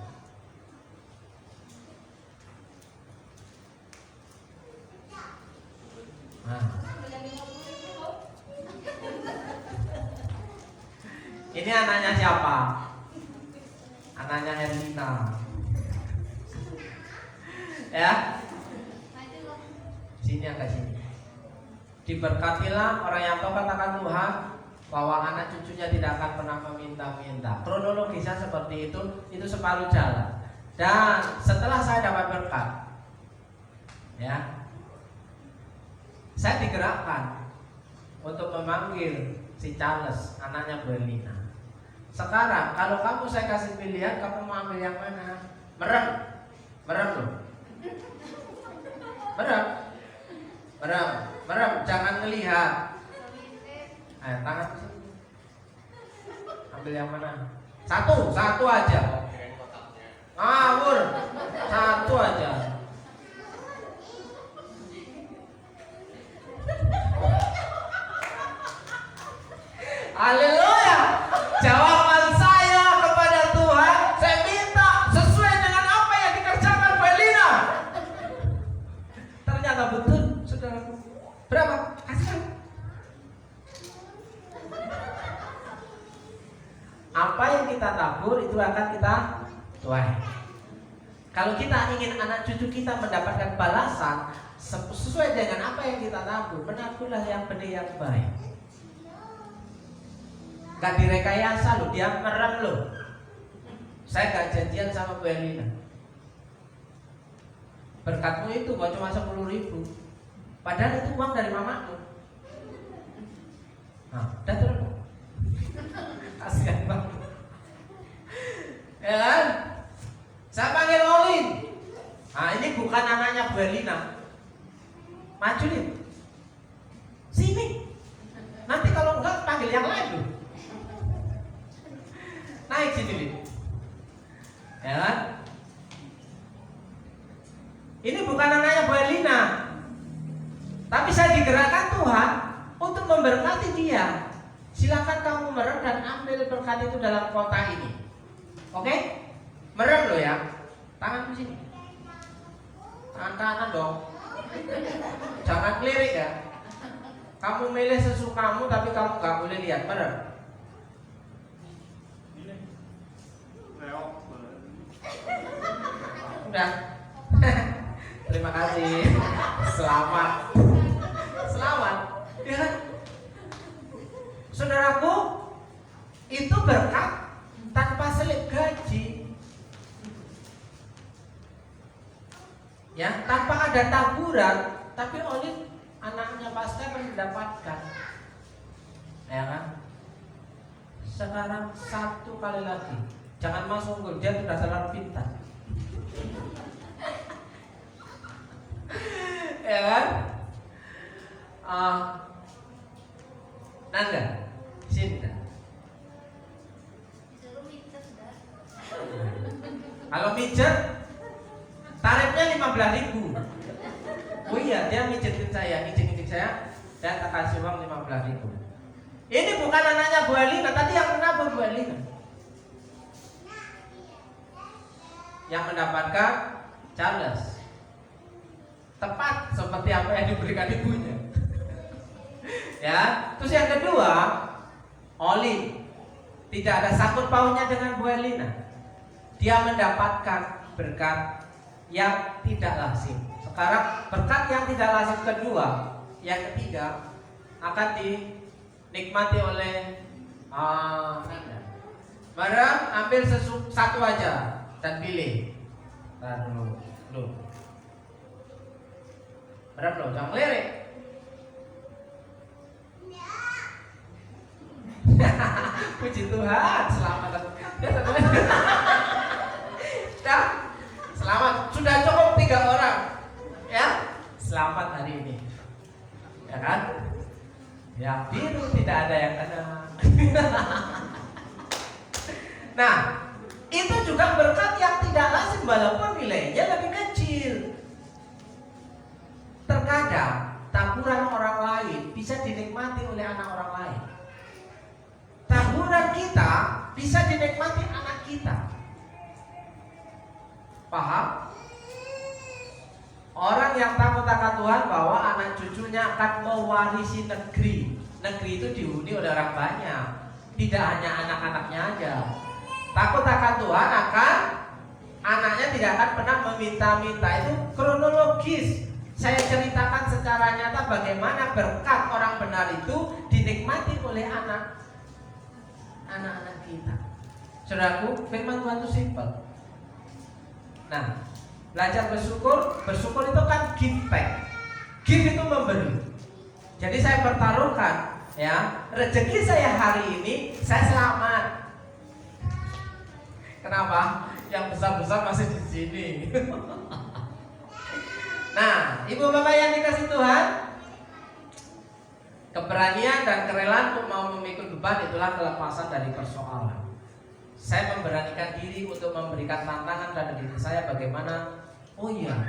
Ini anaknya siapa? Anaknya Herlina. Ya. Sini, agak sini. Diberkatilah orang yang taat akan Tuhan, bahwa anak cucunya tidak akan pernah meminta-minta. Kronologisnya seperti itu separuh jalan. Dan setelah saya dapat berkat, ya, saya digerakkan untuk memanggil si Charles, anaknya Bu Elina. Sekarang kalau kamu saya kasih pilihan, kamu mau ambil yang mana? Merem loh. Merem, jangan ngelihat. Tangan ke sini. Ambil yang mana? Satu aja. Kirain kotaknya. Ngawur. Satu aja. Haleluya. Jawaban saya kepada Tuhan, saya minta sesuai dengan apa yang dikerjakan Belina. Ternyata betul, saudaraku. Berapa? Kasih. Apa yang kita tabur itu akan kita tuai. Kalau kita ingin anak cucu kita mendapatkan balasan sesuai dengan apa yang kita tabur, menaburlah yang benih yang baik. Gak direkayasa loh, dia merem loh. Saya gak janjian sama Bu Elina. Berkatmu itu gak cuma 10.000, padahal itu uang dari mamaku. Nah, udah turun. Kasihan banget. Ya kan? Saya panggil Olin. Nah, ini bukan anaknya Bu Elina. Maju nih. Sini. Nanti kalau enggak panggil yang lain loh. Naik sini nih. Ya kan? Ini bukan anaknya Bu Elina. Tapi saya digerakkan Tuhan untuk memberkati dia. Silakan kamu merem dan ambil berkat itu dalam kota ini. Oke? Merem loh ya. Tangan di sini. Tangan kanan dong. Jangan kelirik ya. Kamu milih sesukamu tapi kamu gak boleh lihat. Merem. Udah. Terima kasih. Selamat. Ya kan? Saudaraku, itu berkat tanpa selip gaji. Ya, tanpa ada taburan, tapi Olin anaknya pastor mendapatkan. Ya kan? Sekarang satu kali lagi. Jangan masuk unggul, dia sudah terlalu pintar. Ya kan? Nanda, sini. Kalau mijet, tarifnya 15.000. Oh iya, dia mijetin saya, ngijik saya, dan tak kasih uang 15.000. Ini bukan anaknya Bu Elina, tadi yang menabur Bu Elina. Yang mendapatkan Charles. Tepat seperti apa yang diberikan ibunya. Ya, terus yang kedua, Oli tidak ada sangkut pautnya dengan Bu Elina. Dia mendapatkan berkat yang tidak lazim. Sekarang berkat yang tidak lazim kedua, yang ketiga akan dinikmati oleh Anda. Barang ambil satu aja dan pilih. Taruh dulu. Berapa lo? Jangan lirik. Puji Tuhan, selamat. Dah, selamat. Sudah cukup 3 orang, ya. Selamat hari ini, ya kan? Yang biru tidak ada yang kena. Nah, itu juga berkat yang tidak lazim walaupun nilainya lebih kecil. Terkadang taburan orang lain bisa dinikmati oleh anak orang lain. Taburan kita bisa dinikmati anak kita. Paham? Orang yang takut akan Tuhan bahwa anak cucunya akan mewarisi negeri. Negeri itu dihuni oleh orang banyak, tidak hanya anak-anaknya aja. Takut akan Tuhan akan anaknya tidak akan pernah meminta-minta. Itu kronologis. Saya ceritakan secara nyata bagaimana berkat orang benar itu dinikmati oleh anak-anak kita. Saudaraku, firman Tuhan itu simpel. Nah, belajar bersyukur itu kan give back. Give itu memberi. Jadi saya pertaruhkan, ya, rezeki saya hari ini saya selamat. Kenapa? Yang besar-besar masih di sini. Nah, ibu bapak yang dikasih Tuhan, keberanian dan kerelaan untuk mau memikul beban itulah kelepasan dari persoalan. Saya memberanikan diri untuk memberikan tantangan pada diri saya bagaimana. Oh iya,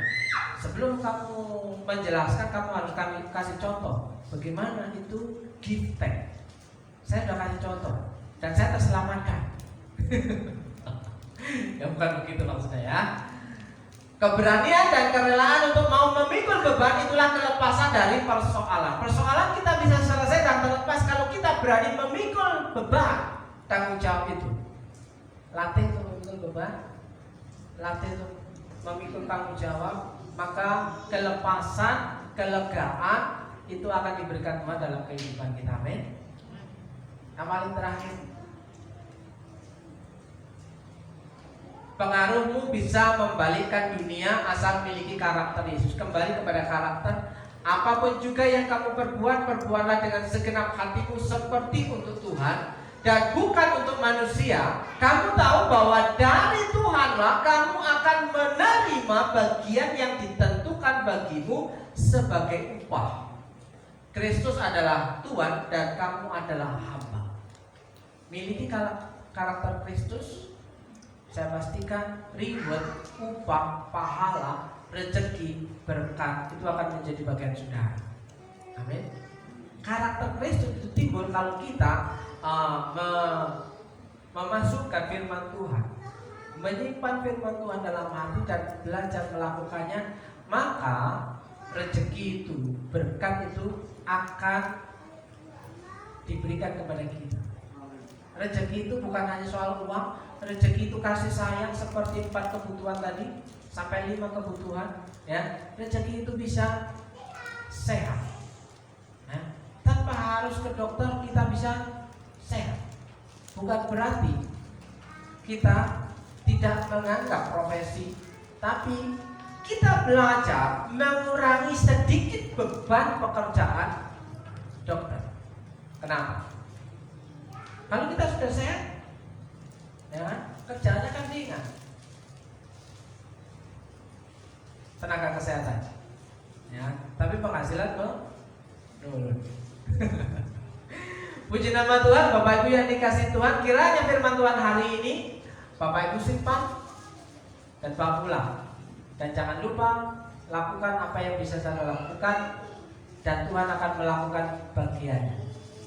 sebelum kamu menjelaskan kamu harus kami kasih contoh bagaimana itu give back. Saya sudah kasih contoh dan saya terselamatkan. Ya bukan begitu maksudnya ya. Keberanian dan kerelaan untuk mau memikul beban itulah kelepasan dari persoalan. Persoalan kita bisa selesai dan terlepas kalau kita berani memikul beban tanggung jawab itu. Latih untuk memikul beban, latih untuk memikul tanggung jawab, maka kelepasan, kelegaan itu akan diberikan Tuhan dalam kehidupan kita. Amin. Yang paling terakhir, pengaruhmu bisa membalikkan dunia asal miliki karakter Yesus. Kembali kepada karakter. Apapun juga yang kamu perbuat, perbuatlah dengan segenap hatimu seperti untuk Tuhan dan bukan untuk manusia. Kamu tahu bahwa dari Tuhanlah kamu akan menerima bagian yang ditentukan bagimu sebagai upah. Kristus adalah Tuhan dan kamu adalah hamba. Miliki karakter Kristus, saya pastikan reward, upah, pahala, rezeki, berkat itu akan menjadi bagian saudara. Amin. Karakter Kristus itu timbul kalau kita memasukkan firman Tuhan, menyimpan firman Tuhan dalam hati dan belajar melakukannya, maka rezeki itu, berkat itu akan diberikan kepada kita. Rezeki itu bukan hanya soal uang, rezeki itu kasih sayang seperti 4 kebutuhan tadi sampai 5 kebutuhan, ya. Rezeki itu bisa sehat. Nah, tanpa harus ke dokter kita bisa sehat. Bukan berarti kita tidak menganggap profesi, tapi kita belajar mengurangi sedikit beban pekerjaan dokter. Kenapa? Kalau kita sudah sehat, ya, kerjaannya kan ringan. Tenaga kesehatan, ya, tapi penghasilan menurun. Puji nama Tuhan, Bapak Ibu yang dikasih Tuhan, kiranya firman Tuhan hari ini Bapak Ibu simpan dan bawa pulang. Dan jangan lupa lakukan apa yang bisa saudara lakukan, dan Tuhan akan melakukan bagiannya.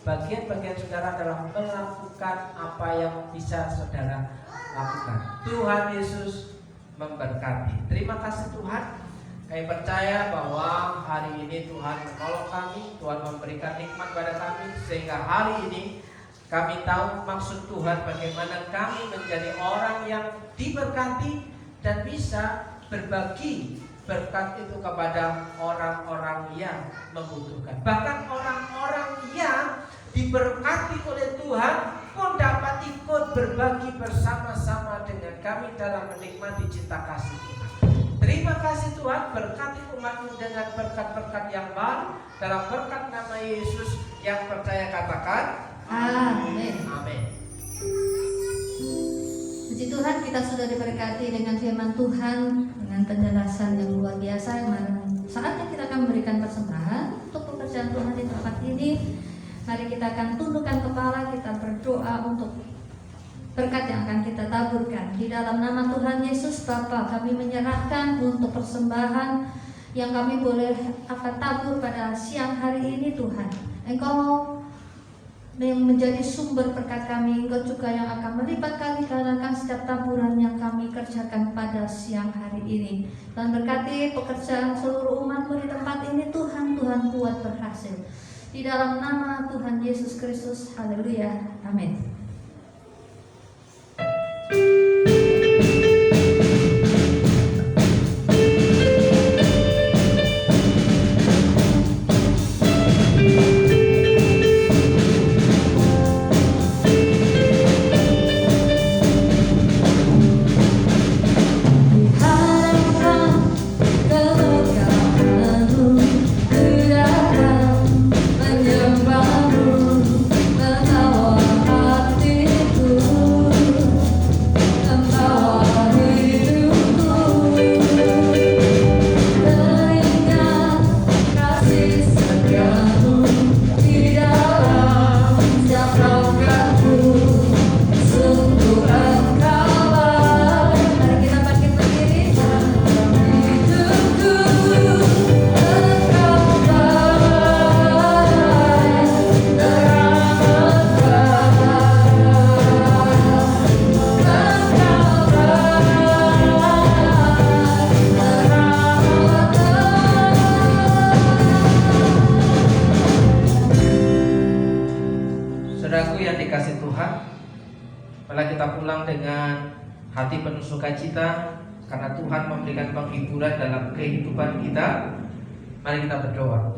Bagian-bagian saudara adalah melakukan apa yang bisa saudara lakukan. Tuhan Yesus memberkati. Terima kasih Tuhan. Kami percaya bahwa hari ini Tuhan menolong kami, Tuhan memberikan nikmat pada kami, sehingga hari ini kami tahu maksud Tuhan bagaimana kami menjadi orang yang diberkati dan bisa berbagi berkat itu kepada orang-orang yang membutuhkan. Bahkan orang-orang yang diberkati oleh Tuhan pun dapat ikut berbagi bersama-sama dengan kami dalam menikmati cinta kasih Tuhan. Terima kasih Tuhan, berkati umat-Mu dengan berkat-berkat yang baru. Dalam berkat nama Yesus yang percaya katakan Amin. Amin. Puji Tuhan, kita sudah diberkati dengan firman Tuhan, dengan penjelasan yang luar biasa. Saatnya kita akan memberikan persembahan untuk pekerjaan Tuhan di tempat ini. Mari kita akan tundukkan kepala, kita berdoa untuk berkat yang akan kita taburkan. Di dalam nama Tuhan Yesus Bapa, kami menyerahkan untuk persembahan yang kami boleh akan tabur pada siang hari ini Tuhan. Engkau yang menjadi sumber berkat kami, Engkau juga yang akan melipat kali gandakan setiap taburan yang kami kerjakan pada siang hari ini. Dan berkati pekerjaan seluruh umat-Mu di tempat ini Tuhan, Tuhan buat berhasil. Di dalam nama Tuhan Yesus Kristus, haleluya, amin. hati penuh sukacita karena Tuhan memberikan penghiburan dalam kehidupan kita. Mari kita berdoa.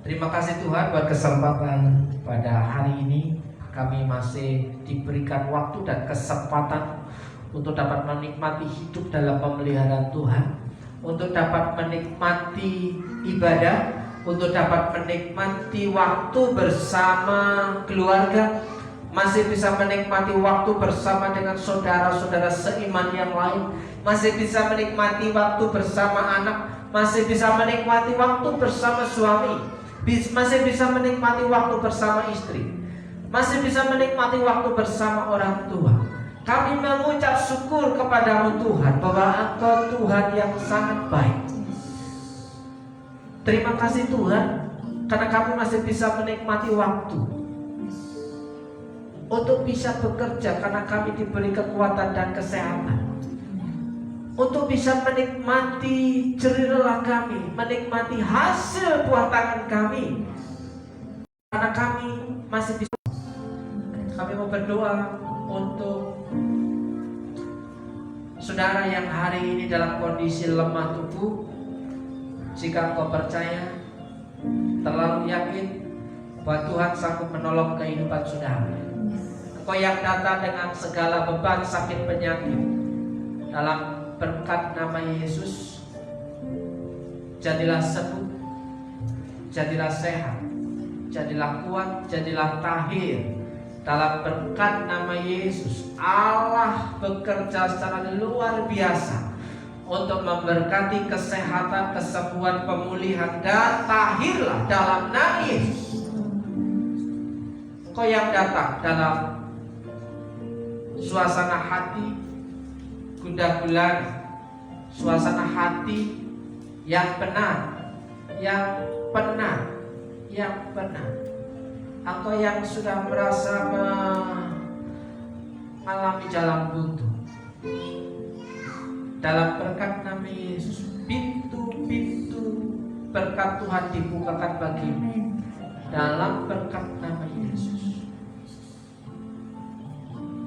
Terima kasih Tuhan buat kesempatan pada hari ini. Kami masih diberikan waktu dan kesempatan untuk dapat menikmati hidup dalam pemeliharaan Tuhan, untuk dapat menikmati ibadah, untuk dapat menikmati waktu bersama keluarga, masih bisa menikmati waktu bersama dengan saudara-saudara seiman yang lain, masih bisa menikmati waktu bersama anak, masih bisa menikmati waktu bersama suami, masih bisa menikmati waktu bersama istri, masih bisa menikmati waktu bersama orang tua. Kami mengucap syukur kepadamu Tuhan, bahwa Engkau Tuhan yang sangat baik. Terima kasih Tuhan, karena kami masih bisa menikmati waktu untuk bisa bekerja, karena kami diberi kekuatan dan kesehatan, untuk bisa menikmati jerih lelah kami, menikmati hasil buah tangan kami, karena kami masih bisa. Kami mau berdoa untuk saudara yang hari ini dalam kondisi lemah tubuh. Jika engkau percaya, terlalu yakin bahwa Tuhan sanggup menolong kehidupan saudara. Engkau yang datang dengan segala beban sakit penyakit, dalam berkat nama Yesus, jadilah sembuh, jadilah sehat, jadilah kuat, jadilah tahir. Dalam berkat nama Yesus, Allah bekerja secara luar biasa untuk memberkati kesehatan, kesembuhan, pemulihan, dan tahirlah dalam nama Yesus. Engkau yang datang dalam suasana hati gundah gulana, suasana hati yang benar, yang benar, yang benar. Engkau yang sudah merasa mengalami jalan buntu, dalam berkat nama Yesus, pintu-pintu berkat Tuhan dibukakan bagimu. Dalam berkat nama Yesus,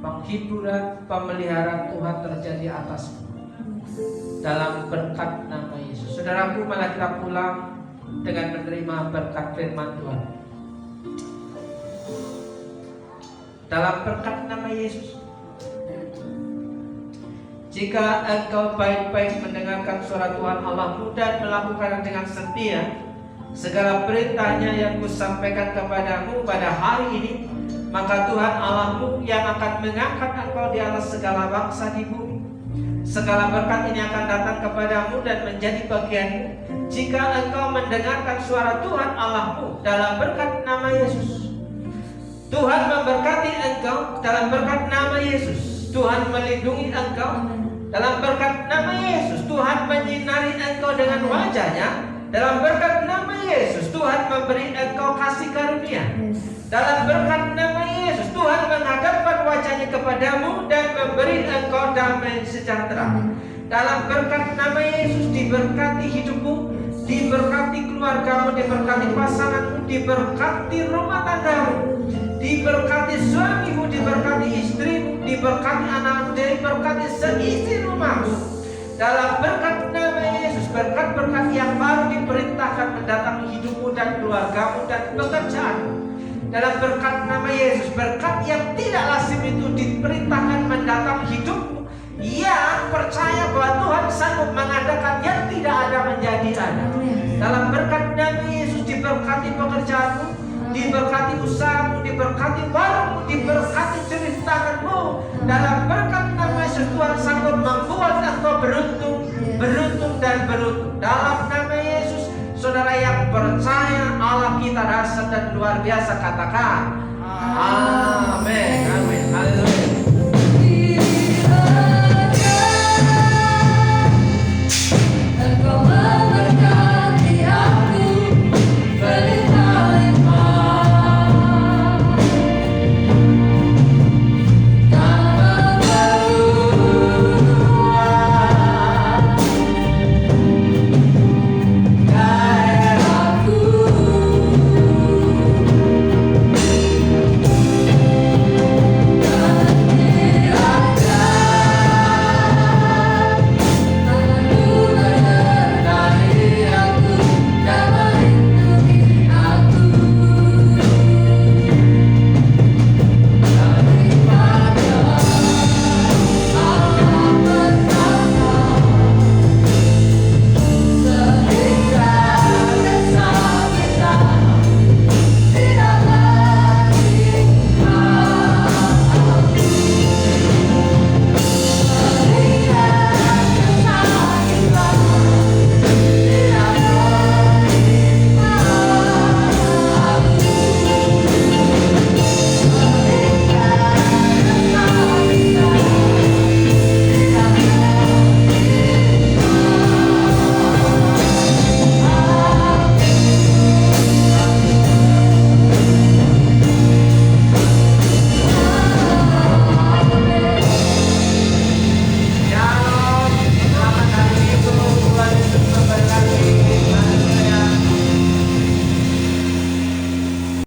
penghiburan, pemeliharaan Tuhan terjadi atasmu. Dalam berkat nama Yesus, saudaraku, malah kita pulang dengan menerima berkat firman Tuhan. Dalam berkat nama Yesus, jika engkau baik-baik mendengarkan suara Tuhan Allahmu dan melakukan dengan setia segala perintahnya yang kusampaikan kepadamu pada hari ini, maka Tuhan Allahmu yang akan mengangkat engkau di atas segala bangsa di bumi. Segala berkat ini akan datang kepadamu dan menjadi bagianmu jika engkau mendengarkan suara Tuhan Allahmu. Dalam berkat nama Yesus, Tuhan memberkati engkau. Dalam berkat nama Yesus, Tuhan melindungi engkau. Dalam berkat nama Yesus, Tuhan menyinari engkau dengan wajahnya. Dalam berkat nama Yesus, Tuhan memberi engkau kasih karunia. Dalam berkat nama Yesus, Tuhan menghadapkan wajahnya kepadamu dan memberi engkau damai sejahtera. Dalam berkat nama Yesus, diberkati hidupmu, diberkati keluargamu, diberkati pasanganmu, diberkati rumah tanggamu, diberkati suamimu, diberkati istrimu, diberkati anakmu, diberkati seisi rumahmu. Dalam berkat nama Yesus, berkat-berkat yang baru diperintahkan mendatangi hidupmu dan keluargamu dan pekerjaanmu. Dalam berkat nama Yesus, berkat yang tidak lazim itu diperintahkan mendatangi hidupmu, yang percaya bahwa Tuhan sanggup mengadakan yang tidak ada menjadi ada. Dalam berkat nama Yesus, diberkati pekerjaanmu, diberkati usahamu, diberkati warungmu, diberkati jerih tanganmu. Dalam berkat nama Yesus, Tuhan sanggup membuat engkau beruntung, beruntung dan beruntung. Dalam nama Yesus, saudara yang percaya Allah kita dahsyat dan luar biasa, katakan amin. Amin. Haleluya.